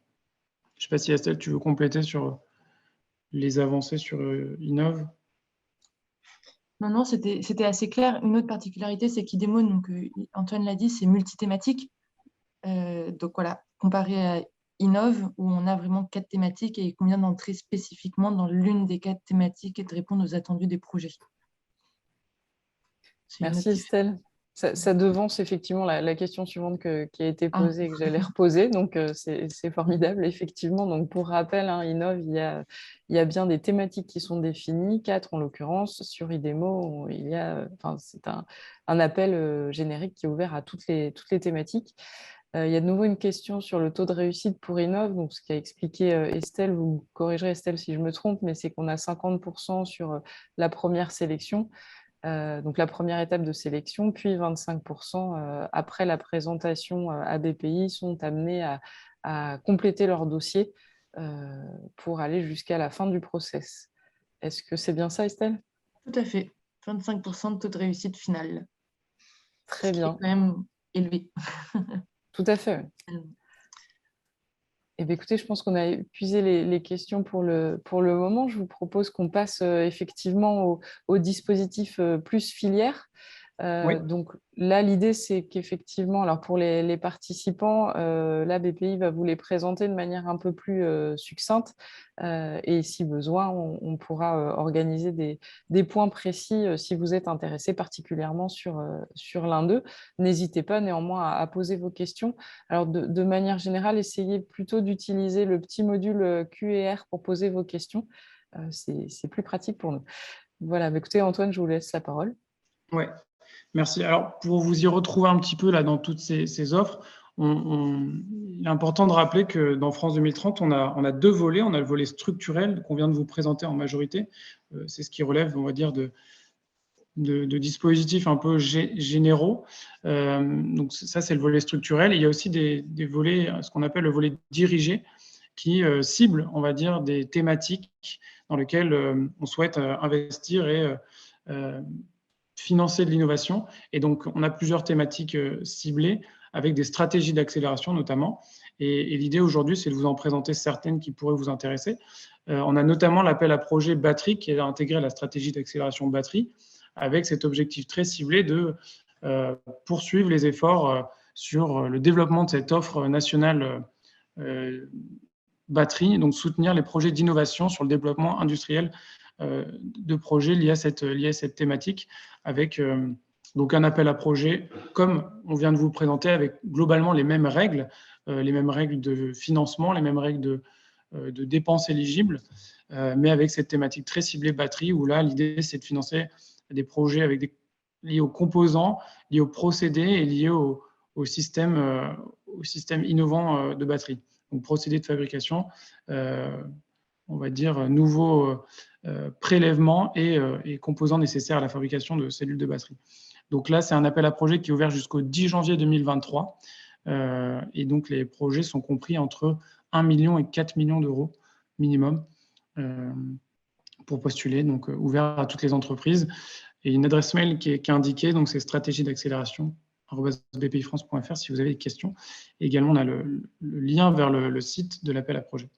Je ne sais pas si Estelle, tu veux compléter sur les avancées sur Innov? Non, c'était assez clair. Une autre particularité, c'est qu'IDEMO, donc Antoine l'a dit, c'est multithématique. Donc voilà, comparé à Innov, où on a vraiment 4 thématiques et il convient d'entrer spécifiquement dans l'une des 4 thématiques et de répondre aux attendus des projets. Merci Estelle. Ça devance effectivement la question suivante qui a été posée et que j'allais reposer, donc c'est formidable, effectivement. Donc, pour rappel, Innov, il y a bien des thématiques qui sont définies, 4 en l'occurrence. Sur IDEMO, c'est un appel générique qui est ouvert à toutes les thématiques. Il y a de nouveau une question sur le taux de réussite pour Innov, donc ce qu'a expliqué Estelle, vous me corrigerez Estelle si je me trompe, mais c'est qu'on a 50% sur la première sélection. Donc la première étape de sélection, puis 25% après la présentation à BPI sont amenés à compléter leur dossier pour aller jusqu'à la fin du process. Est-ce que c'est bien ça, Estelle? Tout à fait. 25% de taux de réussite finale. Très Ce qui est bien. quand même élevé. Tout à fait. Ouais. Eh bien, écoutez, je pense qu'on a épuisé les questions pour le moment. Je vous propose qu'on passe effectivement au dispositif plus filière. Oui. Donc là, l'idée, c'est qu'effectivement, alors pour les participants, la BPI va vous les présenter de manière un peu plus succincte et si besoin, on pourra organiser des points précis si vous êtes intéressé particulièrement sur l'un d'eux. N'hésitez pas néanmoins à poser vos questions. Alors de manière générale, essayez plutôt d'utiliser le petit module Q&R pour poser vos questions. C'est plus pratique pour nous. Voilà, écoutez Antoine, je vous laisse la parole. Ouais. Merci. Alors, pour vous y retrouver un petit peu là dans toutes ces offres, il est important de rappeler que dans France 2030, on a deux volets. On a le volet structurel qu'on vient de vous présenter en majorité. C'est ce qui relève, on va dire, de dispositifs un peu généraux. Donc ça, c'est le volet structurel. Et il y a aussi des volets, ce qu'on appelle le volet dirigé, qui cible, on va dire, des thématiques dans lesquelles on souhaite investir et financer de l'innovation. Et donc, on a plusieurs thématiques ciblées avec des stratégies d'accélération notamment. Et l'idée aujourd'hui, c'est de vous en présenter certaines qui pourraient vous intéresser. On a notamment l'appel à projet batterie qui est intégré à la stratégie d'accélération batterie avec cet objectif très ciblé de poursuivre les efforts sur le développement de cette offre nationale batterie, donc soutenir les projets d'innovation sur le développement industriel de projets liés à cette thématique, avec donc un appel à projet, comme on vient de vous présenter, avec globalement les mêmes règles de financement, les mêmes règles de dépenses éligibles, mais avec cette thématique très ciblée batterie, où là, l'idée, c'est de financer des projets liés aux composants, liés aux procédés et liés au système innovant de batterie. Donc, procédés de fabrication, on va dire, nouveaux prélèvements et composants nécessaires à la fabrication de cellules de batterie. Donc là, c'est un appel à projet qui est ouvert jusqu'au 10 janvier 2023. Et donc, les projets sont compris entre 1 million et 4 millions d'euros minimum pour postuler, donc ouvert à toutes les entreprises. Et une adresse mail qui est indiquée, donc c'est stratégie d'accélération @bpifrance.fr si vous avez des questions. Et également, on a le lien vers le site de l'appel à projet.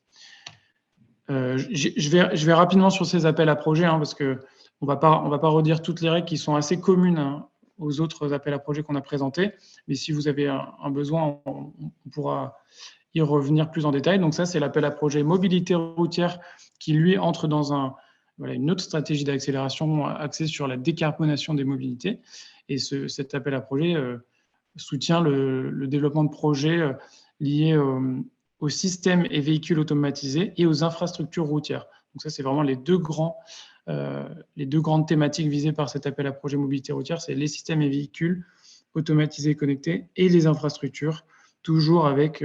Je vais rapidement sur ces appels à projets, parce qu'on ne va pas redire toutes les règles qui sont assez communes aux autres appels à projets qu'on a présentés. Mais si vous avez un besoin, on pourra y revenir plus en détail. Donc ça, c'est l'appel à projet mobilité routière qui, lui, entre dans une autre stratégie d'accélération axée sur la décarbonation des mobilités. Et cet appel à projet soutient le développement de projets liés aux systèmes et véhicules automatisés et aux infrastructures routières. Donc ça, c'est vraiment les deux grandes thématiques visées par cet appel à projet mobilité routière, c'est les systèmes et véhicules automatisés et connectés et les infrastructures, toujours avec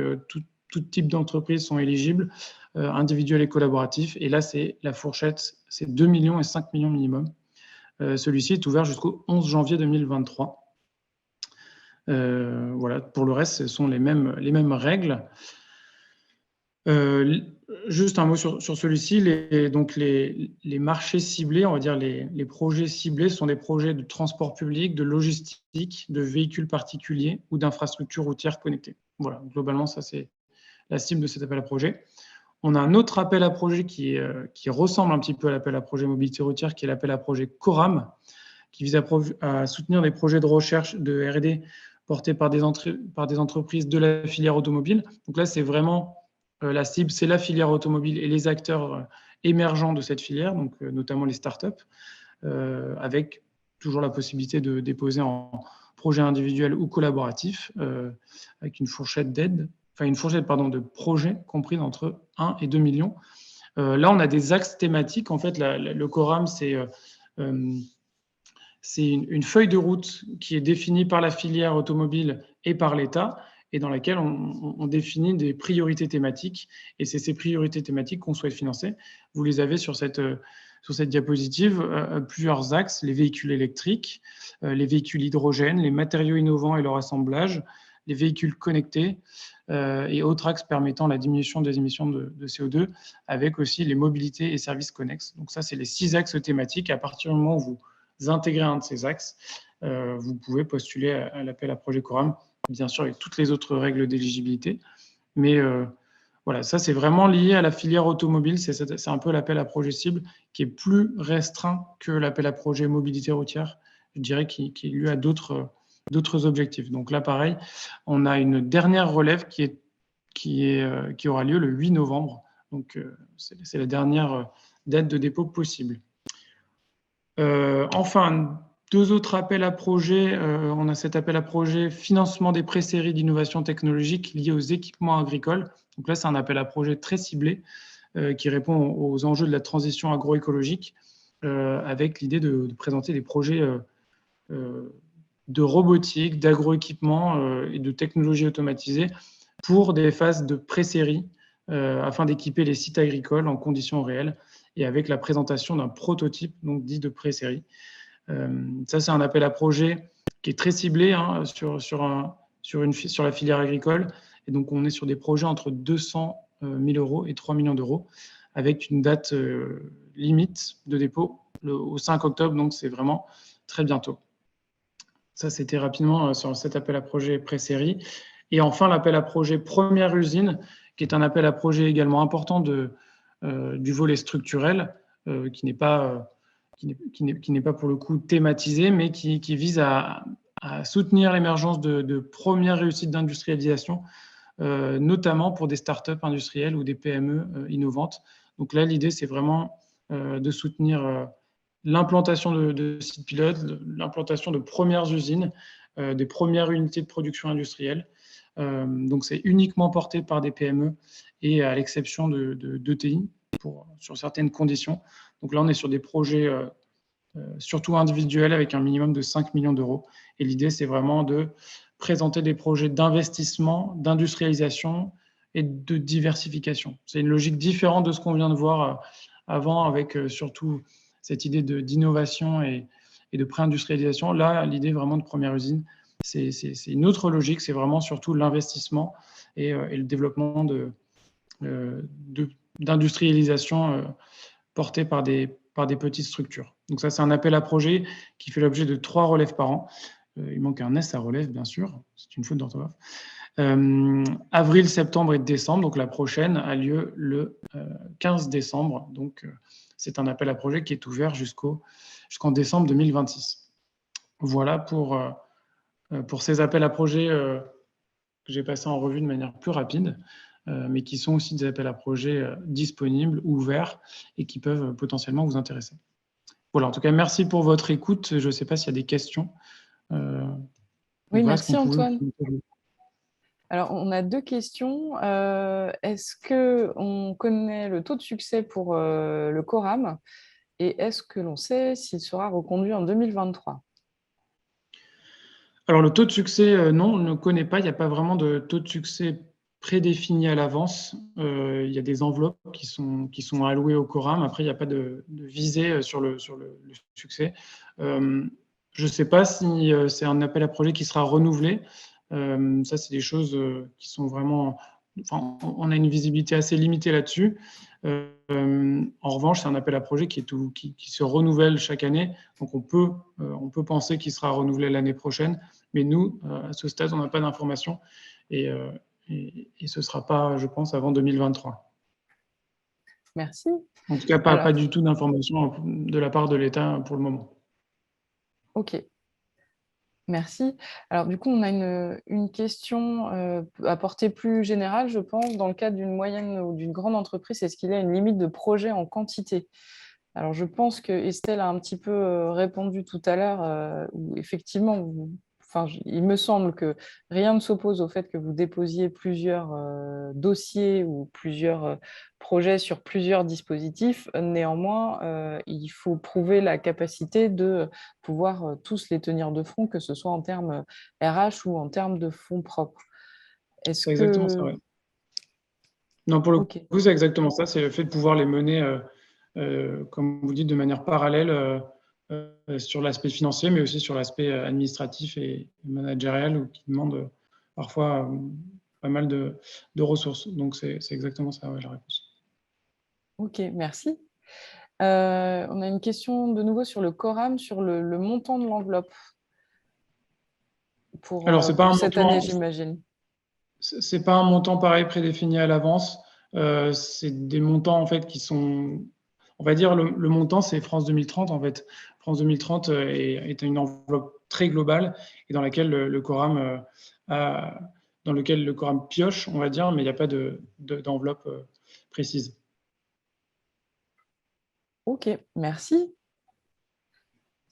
tout type d'entreprises sont éligibles, individuels et collaboratifs. Et là, c'est la fourchette, c'est 2 millions et 5 millions minimum. Celui-ci est ouvert jusqu'au 11 janvier 2023. Voilà, pour le reste, ce sont les mêmes règles. Juste un mot sur celui-ci. Les marchés ciblés, on va dire les projets ciblés sont des projets de transport public, de logistique, de véhicules particuliers ou d'infrastructures routières connectées. Voilà, globalement, ça c'est la cible de cet appel à projet. On a un autre appel à projet qui ressemble un petit peu à l'appel à projet mobilité routière, qui est l'appel à projet CORAM, qui vise à soutenir des projets de recherche de R&D portés par des entreprises de la filière automobile. Donc là, c'est vraiment la cible, c'est la filière automobile et les acteurs émergents de cette filière, donc notamment les startups, avec toujours la possibilité de déposer en projet individuel ou collaboratif, avec une fourchette de projets compris entre 1 et 2 millions. Là, on a des axes thématiques. En fait, le CORAM, c'est une feuille de route qui est définie par la filière automobile et par l'État, et dans laquelle on définit des priorités thématiques. Et c'est ces priorités thématiques qu'on souhaite financer. Vous les avez sur sur cette diapositive plusieurs axes, les véhicules électriques, les véhicules hydrogène, les matériaux innovants et leur assemblage, les véhicules connectés et autres axes permettant la diminution des émissions de CO2, avec aussi les mobilités et services connexes. Donc ça, c'est les 6 axes thématiques. À partir du moment où vous intégrez un de ces axes, vous pouvez postuler à l'appel à projet Coram, bien sûr avec toutes les autres règles d'éligibilité. Mais voilà, ça c'est vraiment lié à la filière automobile, c'est un peu l'appel à projet cible qui est plus restreint que l'appel à projet mobilité routière, je dirais, qui lui a d'autres objectifs. Donc là, pareil, on a une dernière relève qui aura lieu le 8 novembre. Donc c'est la dernière date de dépôt possible. Enfin, 2 autres appels à projets. On a cet appel à projet financement des pré-séries d'innovation technologique liées aux équipements agricoles. Donc là, c'est un appel à projet très ciblé qui répond aux enjeux de la transition agroécologique avec l'idée de présenter des projets de robotique, d'agroéquipement et de technologie automatisée pour des phases de pré-série afin d'équiper les sites agricoles en conditions réelles et avec la présentation d'un prototype donc dit de pré-série. Ça, c'est un appel à projet qui est très ciblé hein, sur la filière agricole. Et donc, on est sur des projets entre 200 000 € et 3 millions d'euros, avec une date limite de dépôt au 5 octobre. Donc, c'est vraiment très bientôt. Ça, c'était rapidement sur cet appel à projet pré-série. Et enfin, l'appel à projet première usine, qui est un appel à projet également important du volet structurel, qui n'est pas pour le coup thématisé, mais qui vise à soutenir l'émergence de premières réussites d'industrialisation, notamment pour des startups industrielles ou des PME innovantes. Donc là, l'idée, c'est vraiment de soutenir l'implantation de sites pilotes, l'implantation de premières usines, des premières unités de production industrielle. Donc c'est uniquement porté par des PME et à l'exception d'ETI sur certaines conditions. Donc là, on est sur des projets surtout individuels avec un minimum de 5 millions d'euros. Et l'idée, c'est vraiment de présenter des projets d'investissement, d'industrialisation et de diversification. C'est une logique différente de ce qu'on vient de voir avant avec surtout cette idée d'innovation et de pré-industrialisation. Là, l'idée vraiment de première usine, c'est une autre logique, c'est vraiment surtout l'investissement et le développement d'industrialisation porté par des petites structures. Donc ça, c'est un appel à projet qui fait l'objet de 3 relèves par an. Il manque un S à relève, bien sûr, c'est une faute d'orthographe. Avril, septembre et décembre, donc la prochaine a lieu le 15 décembre. Donc c'est un appel à projet qui est ouvert jusqu'en décembre 2026. Voilà pour ces appels à projet que j'ai passés en revue de manière plus rapide, mais qui sont aussi des appels à projets disponibles, ouverts, et qui peuvent potentiellement vous intéresser. Voilà, en tout cas, merci pour votre écoute. Je ne sais pas s'il y a des questions. Oui, merci Antoine. Alors, on a 2 questions. Est-ce qu'on connaît le taux de succès pour le Coram et est-ce que l'on sait s'il sera reconduit en 2023 ? Alors, le taux de succès, non, on ne connaît pas. Il n'y a pas vraiment de taux de succès prédéfinis à l'avance. Il y a des enveloppes qui sont allouées au Coram. Après, il n'y a pas de visée sur le succès. Je ne sais pas si c'est un appel à projet qui sera renouvelé. Ça, c'est des choses qui sont vraiment... Enfin, on a une visibilité assez limitée là-dessus. En revanche, c'est un appel à projet qui se renouvelle chaque année. Donc, on peut penser qu'il sera renouvelé l'année prochaine. Mais nous, à ce stade, on n'a pas d'informations. Et ce ne sera pas, je pense, avant 2023. Merci. En tout cas, pas du tout d'informations de la part de l'État pour le moment. OK. Merci. Alors, du coup, on a une question à portée plus générale, je pense. Dans le cadre d'une moyenne ou d'une grande entreprise, est-ce qu'il y a une limite de projet en quantité ? Alors, je pense que Estelle a un petit peu répondu tout à l'heure, où effectivement, il me semble que rien ne s'oppose au fait que vous déposiez plusieurs dossiers ou plusieurs projets sur plusieurs dispositifs. Néanmoins, il faut prouver la capacité de pouvoir tous les tenir de front, que ce soit en termes RH ou en termes de fonds propres. C'est exactement ça, oui. Non, pour le coup, c'est exactement ça. C'est le fait de pouvoir les mener comme vous dites, de manière parallèle sur l'aspect financier, mais aussi sur l'aspect administratif et managérial, qui demande parfois pas mal de ressources. Donc, c'est exactement ça, ouais, la réponse. Ok, merci. On a une question de nouveau sur le Coram, sur le montant de l'enveloppe Alors, c'est pas pour un cette montant, année, j'imagine. c'est pas un montant pareil prédéfini à l'avance. C'est des montants en fait qui sont, on va dire le montant, c'est France 2030 en fait. France 2030 est une enveloppe très globale et dans laquelle le Coram dans lequel le Coram pioche, on va dire, mais il n'y a pas d'enveloppe précise. Ok, merci.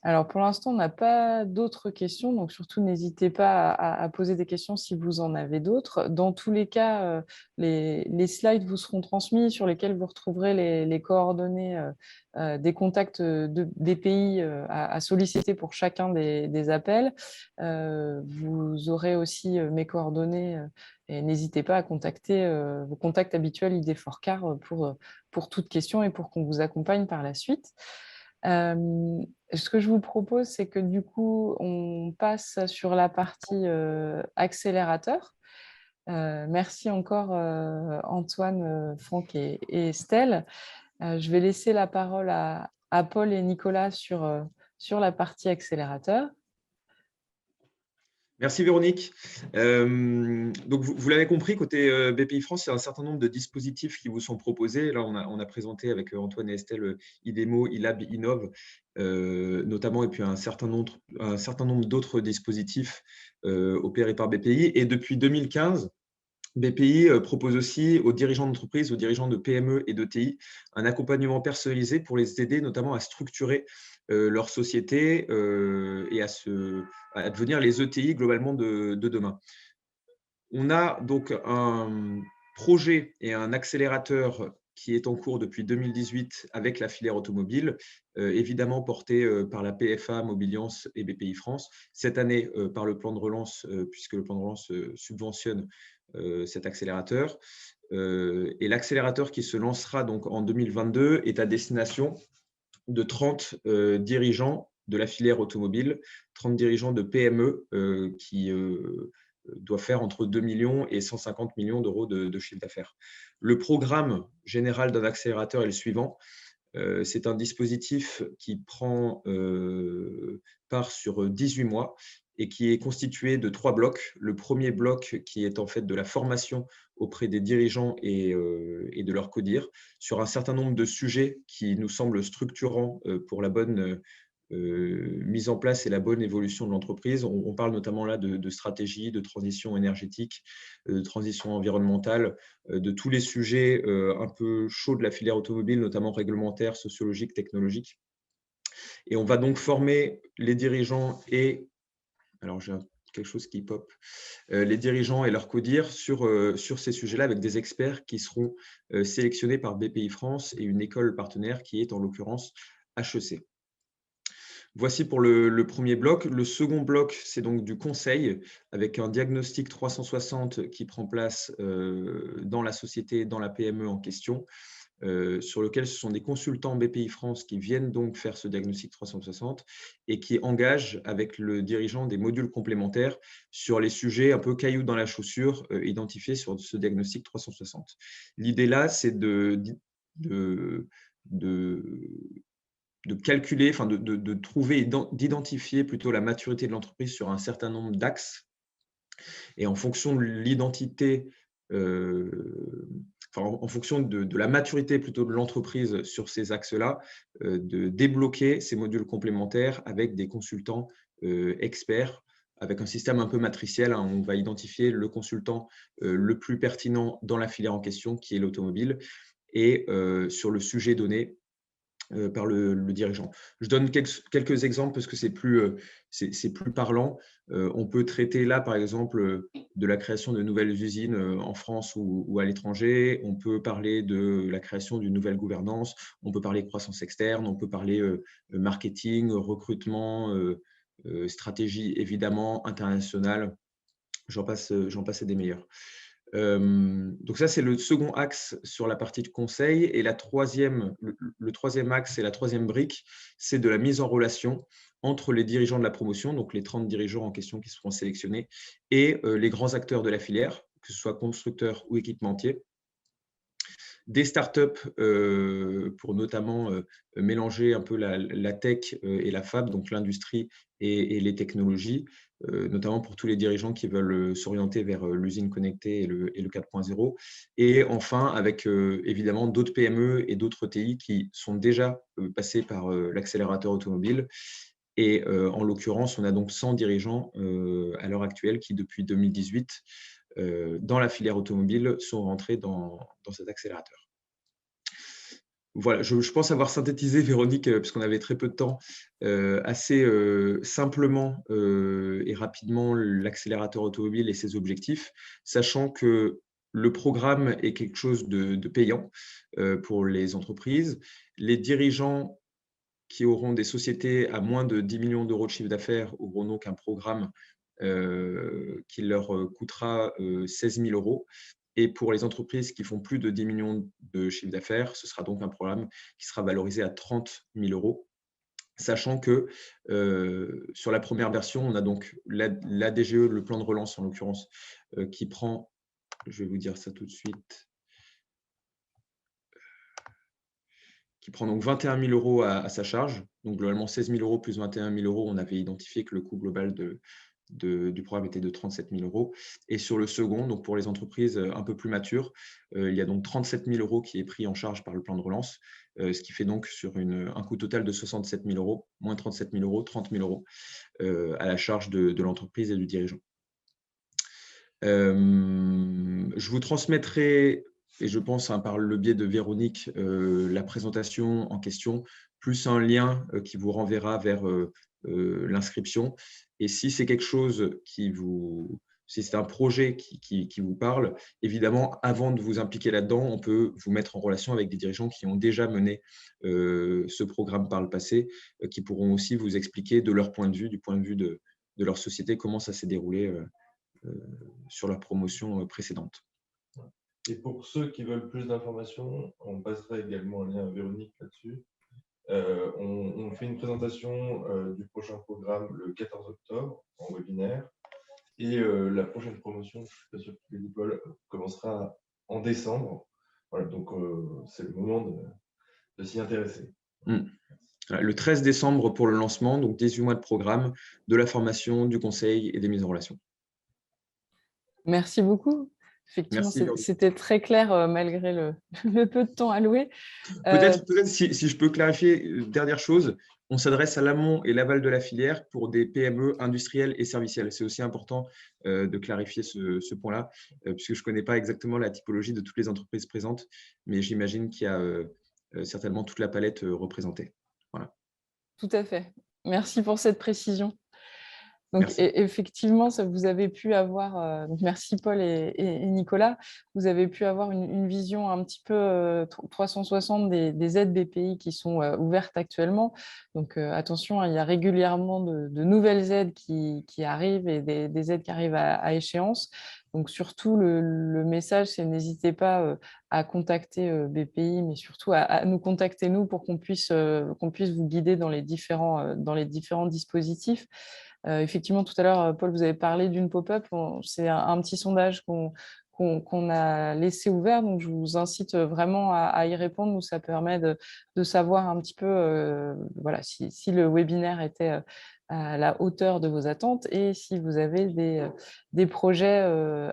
Alors, pour l'instant, on n'a pas d'autres questions, donc surtout n'hésitez pas à poser des questions si vous en avez d'autres. Dans tous les cas, les slides vous seront transmis sur lesquels vous retrouverez les coordonnées des contacts des pays à solliciter pour chacun des appels. Vous aurez aussi mes coordonnées et n'hésitez pas à contacter vos contacts habituels ID4CAR pour toute question et pour qu'on vous accompagne par la suite. Ce que je vous propose, c'est que du coup, on passe sur la partie accélérateur. Merci encore Antoine, Franck et Estelle. Je vais laisser la parole à Paul et Nicolas sur la partie accélérateur. Merci Véronique. Donc vous l'avez compris, côté BPI France, il y a un certain nombre de dispositifs qui vous sont proposés. Là, on a présenté avec Antoine et Estelle IDEMO, ILAB, INNOV, notamment, et puis un certain nombre d'autres dispositifs opérés par BPI. Et depuis 2015, BPI propose aussi aux dirigeants d'entreprise, aux dirigeants de PME et de TI, un accompagnement personnalisé pour les aider notamment à structurer leur société et à devenir les ETI globalement de demain. On a donc un projet et un accélérateur qui est en cours depuis 2018 avec la filière automobile, évidemment porté par la PFA, Mobiliance et BPI France. Cette année, par le plan de relance, puisque le plan de relance subventionne cet accélérateur. Et l'accélérateur qui se lancera donc en 2022 est à destination de 30 dirigeants de la filière automobile, 30 dirigeants de PME qui doivent faire entre 2 millions et 150 millions d'euros de chiffre d'affaires. Le programme général d'un accélérateur est le suivant. C'est un dispositif qui prend part sur 18 mois et qui est constitué de 3 blocs. Le premier bloc qui est en fait de la formation auprès des dirigeants et de leur codir sur un certain nombre de sujets qui nous semblent structurants pour la bonne mise en place et la bonne évolution de l'entreprise. On parle notamment là de stratégie, de transition énergétique, de transition environnementale, de tous les sujets un peu chauds de la filière automobile, notamment réglementaires, sociologiques, technologiques. Et on va donc former les dirigeants et, alors j'ai quelque chose qui pop, les dirigeants et leur codir sur ces sujets-là avec des experts qui seront sélectionnés par BPI France et une école partenaire qui est en l'occurrence HEC. Voici pour le premier bloc. Le second bloc, c'est donc du conseil avec un diagnostic 360 qui prend place dans la société, dans la PME en question, sur lequel ce sont des consultants BPI France qui viennent donc faire ce diagnostic 360 et qui engagent avec le dirigeant des modules complémentaires sur les sujets un peu cailloux dans la chaussure identifiés sur ce diagnostic 360. L'idée là, c'est de calculer, enfin de trouver, d'identifier plutôt la maturité de l'entreprise sur un certain nombre d'axes. Et en fonction de l'identité, en fonction de la maturité plutôt de l'entreprise sur ces axes-là, de débloquer ces modules complémentaires avec des consultants experts, avec un système un peu matriciel. On va identifier le consultant le plus pertinent dans la filière en question, qui est l'automobile, et sur le sujet donné, par le dirigeant. Je donne quelques exemples parce que c'est plus parlant. On peut traiter là, par exemple, de la création de nouvelles usines en France ou à l'étranger. On peut parler de la création d'une nouvelle gouvernance. On peut parler croissance externe. On peut parler marketing, recrutement, stratégie évidemment internationale. J'en passe et des meilleurs. Donc ça, c'est le second axe sur la partie de conseil. Et le troisième axe et la troisième brique, c'est de la mise en relation entre les dirigeants de la promotion, donc les 30 dirigeants en question qui seront sélectionnés, et les grands acteurs de la filière, que ce soit constructeurs ou équipementiers. Des startups pour notamment mélanger un peu la tech et la fab, donc l'industrie et les technologies, notamment pour tous les dirigeants qui veulent s'orienter vers l'usine connectée et le 4.0. Et enfin, avec évidemment d'autres PME et d'autres TI qui sont déjà passés par l'accélérateur automobile. Et en l'occurrence, on a donc 100 dirigeants à l'heure actuelle qui, depuis 2018, dans la filière automobile, sont rentrés dans cet accélérateur. Voilà, je pense avoir synthétisé, Véronique, puisqu'on avait très peu de temps, assez simplement et rapidement l'accélérateur automobile et ses objectifs, sachant que le programme est quelque chose de payant pour les entreprises. Les dirigeants qui auront des sociétés à moins de 10 millions d'euros de chiffre d'affaires auront donc un programme qui leur coûtera 16 000 euros. Et pour les entreprises qui font plus de 10 millions de chiffre d'affaires, ce sera donc un programme qui sera valorisé à 30 000 euros. Sachant que sur la première version, on a donc la DGE, le plan de relance en l'occurrence, qui prend, je vais vous dire ça tout de suite, qui prend donc 21 000 euros à sa charge. Donc globalement 16 000 euros plus 21 000 euros, on avait identifié que le coût global du programme était de 37 000 euros. Et sur le second, donc pour les entreprises un peu plus matures, il y a donc 37 000 euros qui est pris en charge par le plan de relance, ce qui fait donc sur un coût total de 67 000 euros, moins 37 000 euros, 30 000 euros à la charge de l'entreprise et du dirigeant. Je vous transmettrai, et je pense par le biais de Véronique, la présentation en question, plus un lien qui vous renverra vers l'inscription. Et si c'est quelque chose si c'est un projet qui vous parle, évidemment, avant de vous impliquer là-dedans, on peut vous mettre en relation avec des dirigeants qui ont déjà mené ce programme par le passé, qui pourront aussi vous expliquer de leur point de vue, du point de vue de leur société, comment ça s'est déroulé sur leur promotion précédente. Et pour ceux qui veulent plus d'informations, on passera également un lien à Véronique là-dessus. On fait une présentation du prochain programme le 14 octobre en webinaire. Et la prochaine promotion, je ne suis pas sûr que les Paul, commencera en décembre. Voilà, donc c'est le moment de s'y intéresser. Le 13 décembre pour le lancement, donc 18 mois de programme, de la formation, du conseil et des mises en relation. Merci beaucoup. Effectivement, Merci, c'était très clair malgré le peu de temps alloué. Peut-être si je peux clarifier, dernière chose, on s'adresse à l'amont et l'aval de la filière pour des PME industrielles et servicielles. C'est aussi important de clarifier ce point-là, puisque je ne connais pas exactement la typologie de toutes les entreprises présentes, mais j'imagine qu'il y a certainement toute la palette représentée. Voilà. Tout à fait. Merci pour cette précision. Donc, effectivement, vous avez pu avoir, donc merci Paul et Nicolas, vous avez pu avoir une vision un petit peu 360 des aides BPI qui sont ouvertes actuellement. Donc, attention, il y a régulièrement de nouvelles aides qui arrivent et des aides qui arrivent à échéance. Donc, surtout, le message, c'est n'hésitez pas à contacter BPI, mais surtout à nous contacter, nous, pour qu'on puisse vous guider dans les différents dispositifs. Effectivement, tout à l'heure, Paul, vous avez parlé d'une pop-up. C'est un petit sondage qu'on a laissé ouvert. Donc, je vous incite vraiment à y répondre. Nous, ça permet de savoir un petit peu voilà, si le webinaire était à la hauteur de vos attentes et si vous avez des projets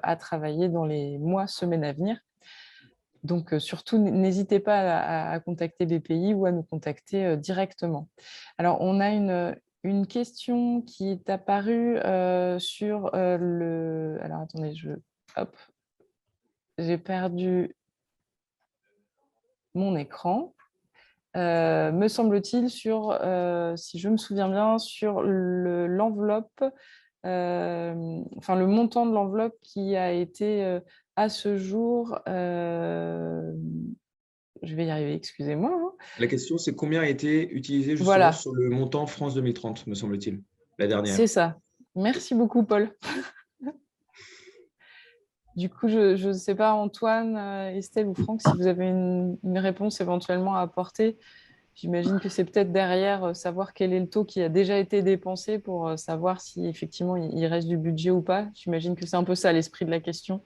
à travailler dans les mois, semaines à venir. Donc, surtout, n'hésitez pas à contacter BPI ou à nous contacter directement. Alors, on a une question qui est apparue sur le… Alors, attendez, hop, j'ai perdu mon écran. Me semble-t-il, si je me souviens bien, sur l'enveloppe, enfin le montant de l'enveloppe qui a été à ce jour… je vais y arriver, excusez-moi. La question, c'est combien a été utilisé justement sur le montant France 2030, me semble-t-il, la dernière. C'est ça. Merci beaucoup, Paul. Du coup, je ne sais pas, Antoine, Estelle ou Franck, si vous avez une réponse éventuellement à apporter. J'imagine que c'est peut-être derrière savoir quel est le taux qui a déjà été dépensé pour savoir si effectivement il reste du budget ou pas. J'imagine que c'est un peu ça l'esprit de la question.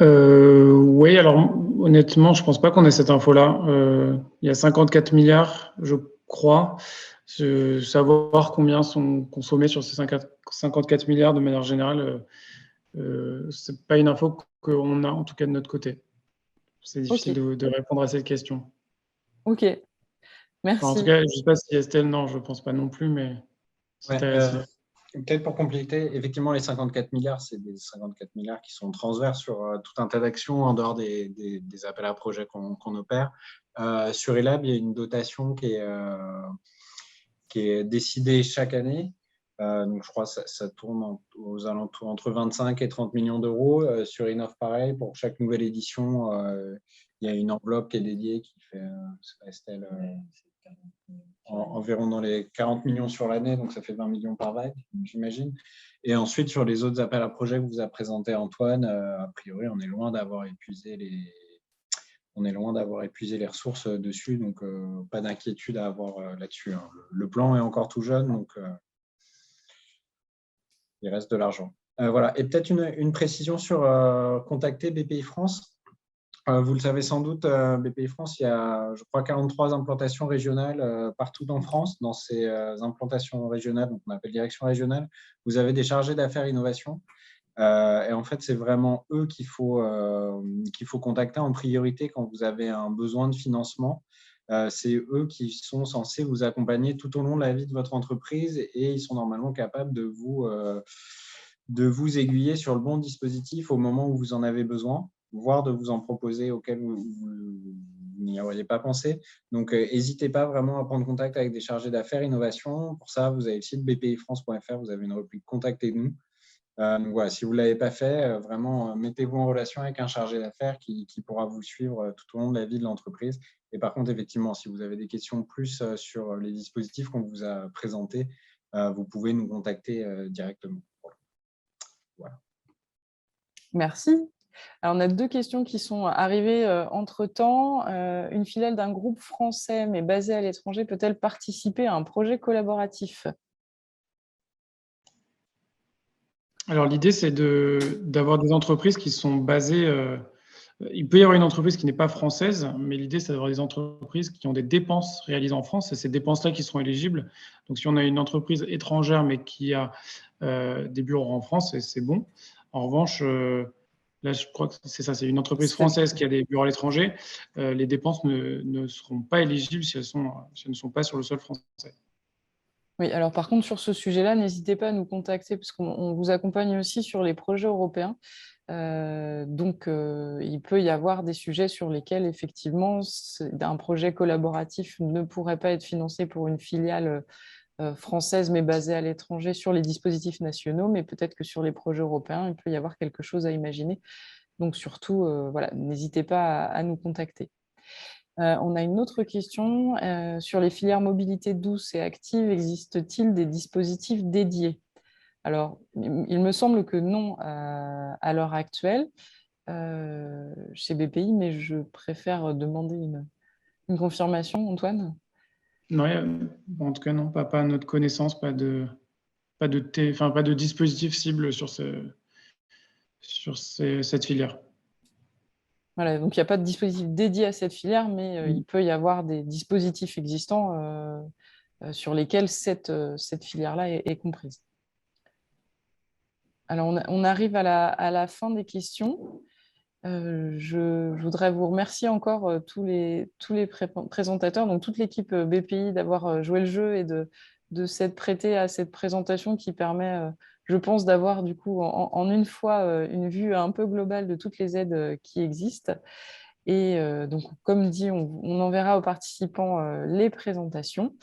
Oui, alors honnêtement, je ne pense pas qu'on ait cette info-là. Il y a 54 milliards, je crois. Savoir combien sont consommés sur ces 54 milliards de manière générale, ce n'est pas une info qu'on a, en tout cas de notre côté. C'est difficile Ok, de répondre à cette question. ok, Enfin, en tout merci. cas, je ne sais pas si Estelle, non, je ne pense pas non plus, mais c'est Ouais, intéressant. peut-être pour compléter, effectivement, les 54 milliards, c'est des 54 milliards qui sont transverses sur tout un tas d'actions en dehors des appels à projets qu'on opère. Sur ELAB, il y a une dotation qui est décidée chaque année. Donc, je crois que ça tourne aux alentours entre 25 et 30 millions d'euros. Sur Innov, pareil, pour chaque nouvelle édition, il y a une enveloppe qui est dédiée qui fait, c'est pas Estelle, environ dans les 40 millions sur l'année, donc ça fait 20 millions par vague, j'imagine. Et ensuite, sur les autres appels à projets que vous a présenté Antoine, a priori, on est loin d'avoir épuisé les ressources dessus, donc pas d'inquiétude à avoir là-dessus, hein. Le plan est encore tout jeune, donc il reste de l'argent. Voilà. Et peut-être une précision sur contacter BPI France. Vous le savez sans doute, BPI France, il y a, je crois, 43 implantations régionales partout en France. Dans ces implantations régionales, donc on appelle direction régionale, vous avez des chargés d'affaires innovation. Et en fait, c'est vraiment eux qu'il faut contacter en priorité quand vous avez un besoin de financement. C'est eux qui sont censés vous accompagner tout au long de la vie de votre entreprise et ils sont normalement capables de vous aiguiller sur le bon dispositif au moment où vous en avez besoin, voire de vous en proposer auquel vous n'y auriez pas pensé. Donc, n'hésitez pas vraiment à prendre contact avec des chargés d'affaires innovation. Pour ça, vous avez le site bpifrance.fr, vous avez une rubrique « Contactez-nous ». Donc voilà, si vous ne l'avez pas fait, vraiment, mettez-vous en relation avec un chargé d'affaires qui pourra vous suivre tout au long de la vie de l'entreprise. Et par contre, effectivement, si vous avez des questions plus sur les dispositifs qu'on vous a présentés, vous pouvez nous contacter directement. Voilà. Merci. Alors, on a 2 questions qui sont arrivées entre-temps. Une filiale d'un groupe français, mais basée à l'étranger, peut-elle participer à un projet collaboratif ? Alors, l'idée, c'est d'avoir des entreprises qui sont basées. Il peut y avoir une entreprise qui n'est pas française, mais l'idée, c'est d'avoir des entreprises qui ont des dépenses réalisées en France, et ces dépenses-là qui seront éligibles. Donc, si on a une entreprise étrangère, mais qui a des bureaux en France, c'est bon. En revanche, là, je crois que c'est ça, c'est une entreprise française qui a des bureaux à l'étranger. Les dépenses ne seront pas éligibles si elles ne sont pas sur le sol français. Oui, alors par contre, sur ce sujet-là, n'hésitez pas à nous contacter parce qu'on vous accompagne aussi sur les projets européens. Donc, il peut y avoir des sujets sur lesquels, effectivement, un projet collaboratif ne pourrait pas être financé pour une filiale française, mais basée à l'étranger sur les dispositifs nationaux, mais peut-être que sur les projets européens, il peut y avoir quelque chose à imaginer. Donc, surtout, voilà, n'hésitez pas à nous contacter. On a une autre question. Sur les filières mobilité douce et active, existe-t-il des dispositifs dédiés ? Alors, il me semble que non à l'heure actuelle chez BPI, mais je préfère demander une confirmation, Antoine. Non, en tout cas, non, pas à notre connaissance, pas de dispositif cible sur cette filière. Voilà, donc il n'y a pas de dispositif dédié à cette filière, mais il peut y avoir des dispositifs existants sur lesquels cette filière-là est comprise. Alors, on arrive à la fin des questions. Je voudrais vous remercier encore tous les présentateurs, donc toute l'équipe BPI d'avoir joué le jeu et de s'être prêté à cette présentation qui permet, je pense, d'avoir du coup en une fois une vue un peu globale de toutes les aides qui existent. Et donc, comme dit, on enverra aux participants les présentations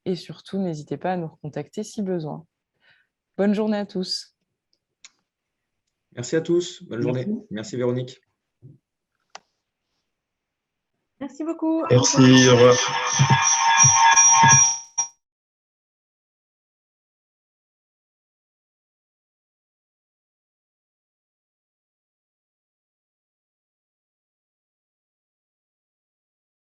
et surtout, n'hésitez pas à nous recontacter si besoin. Bonne journée à tous. Merci à tous. Bonne journée. Merci Véronique. Merci beaucoup. Merci, au revoir.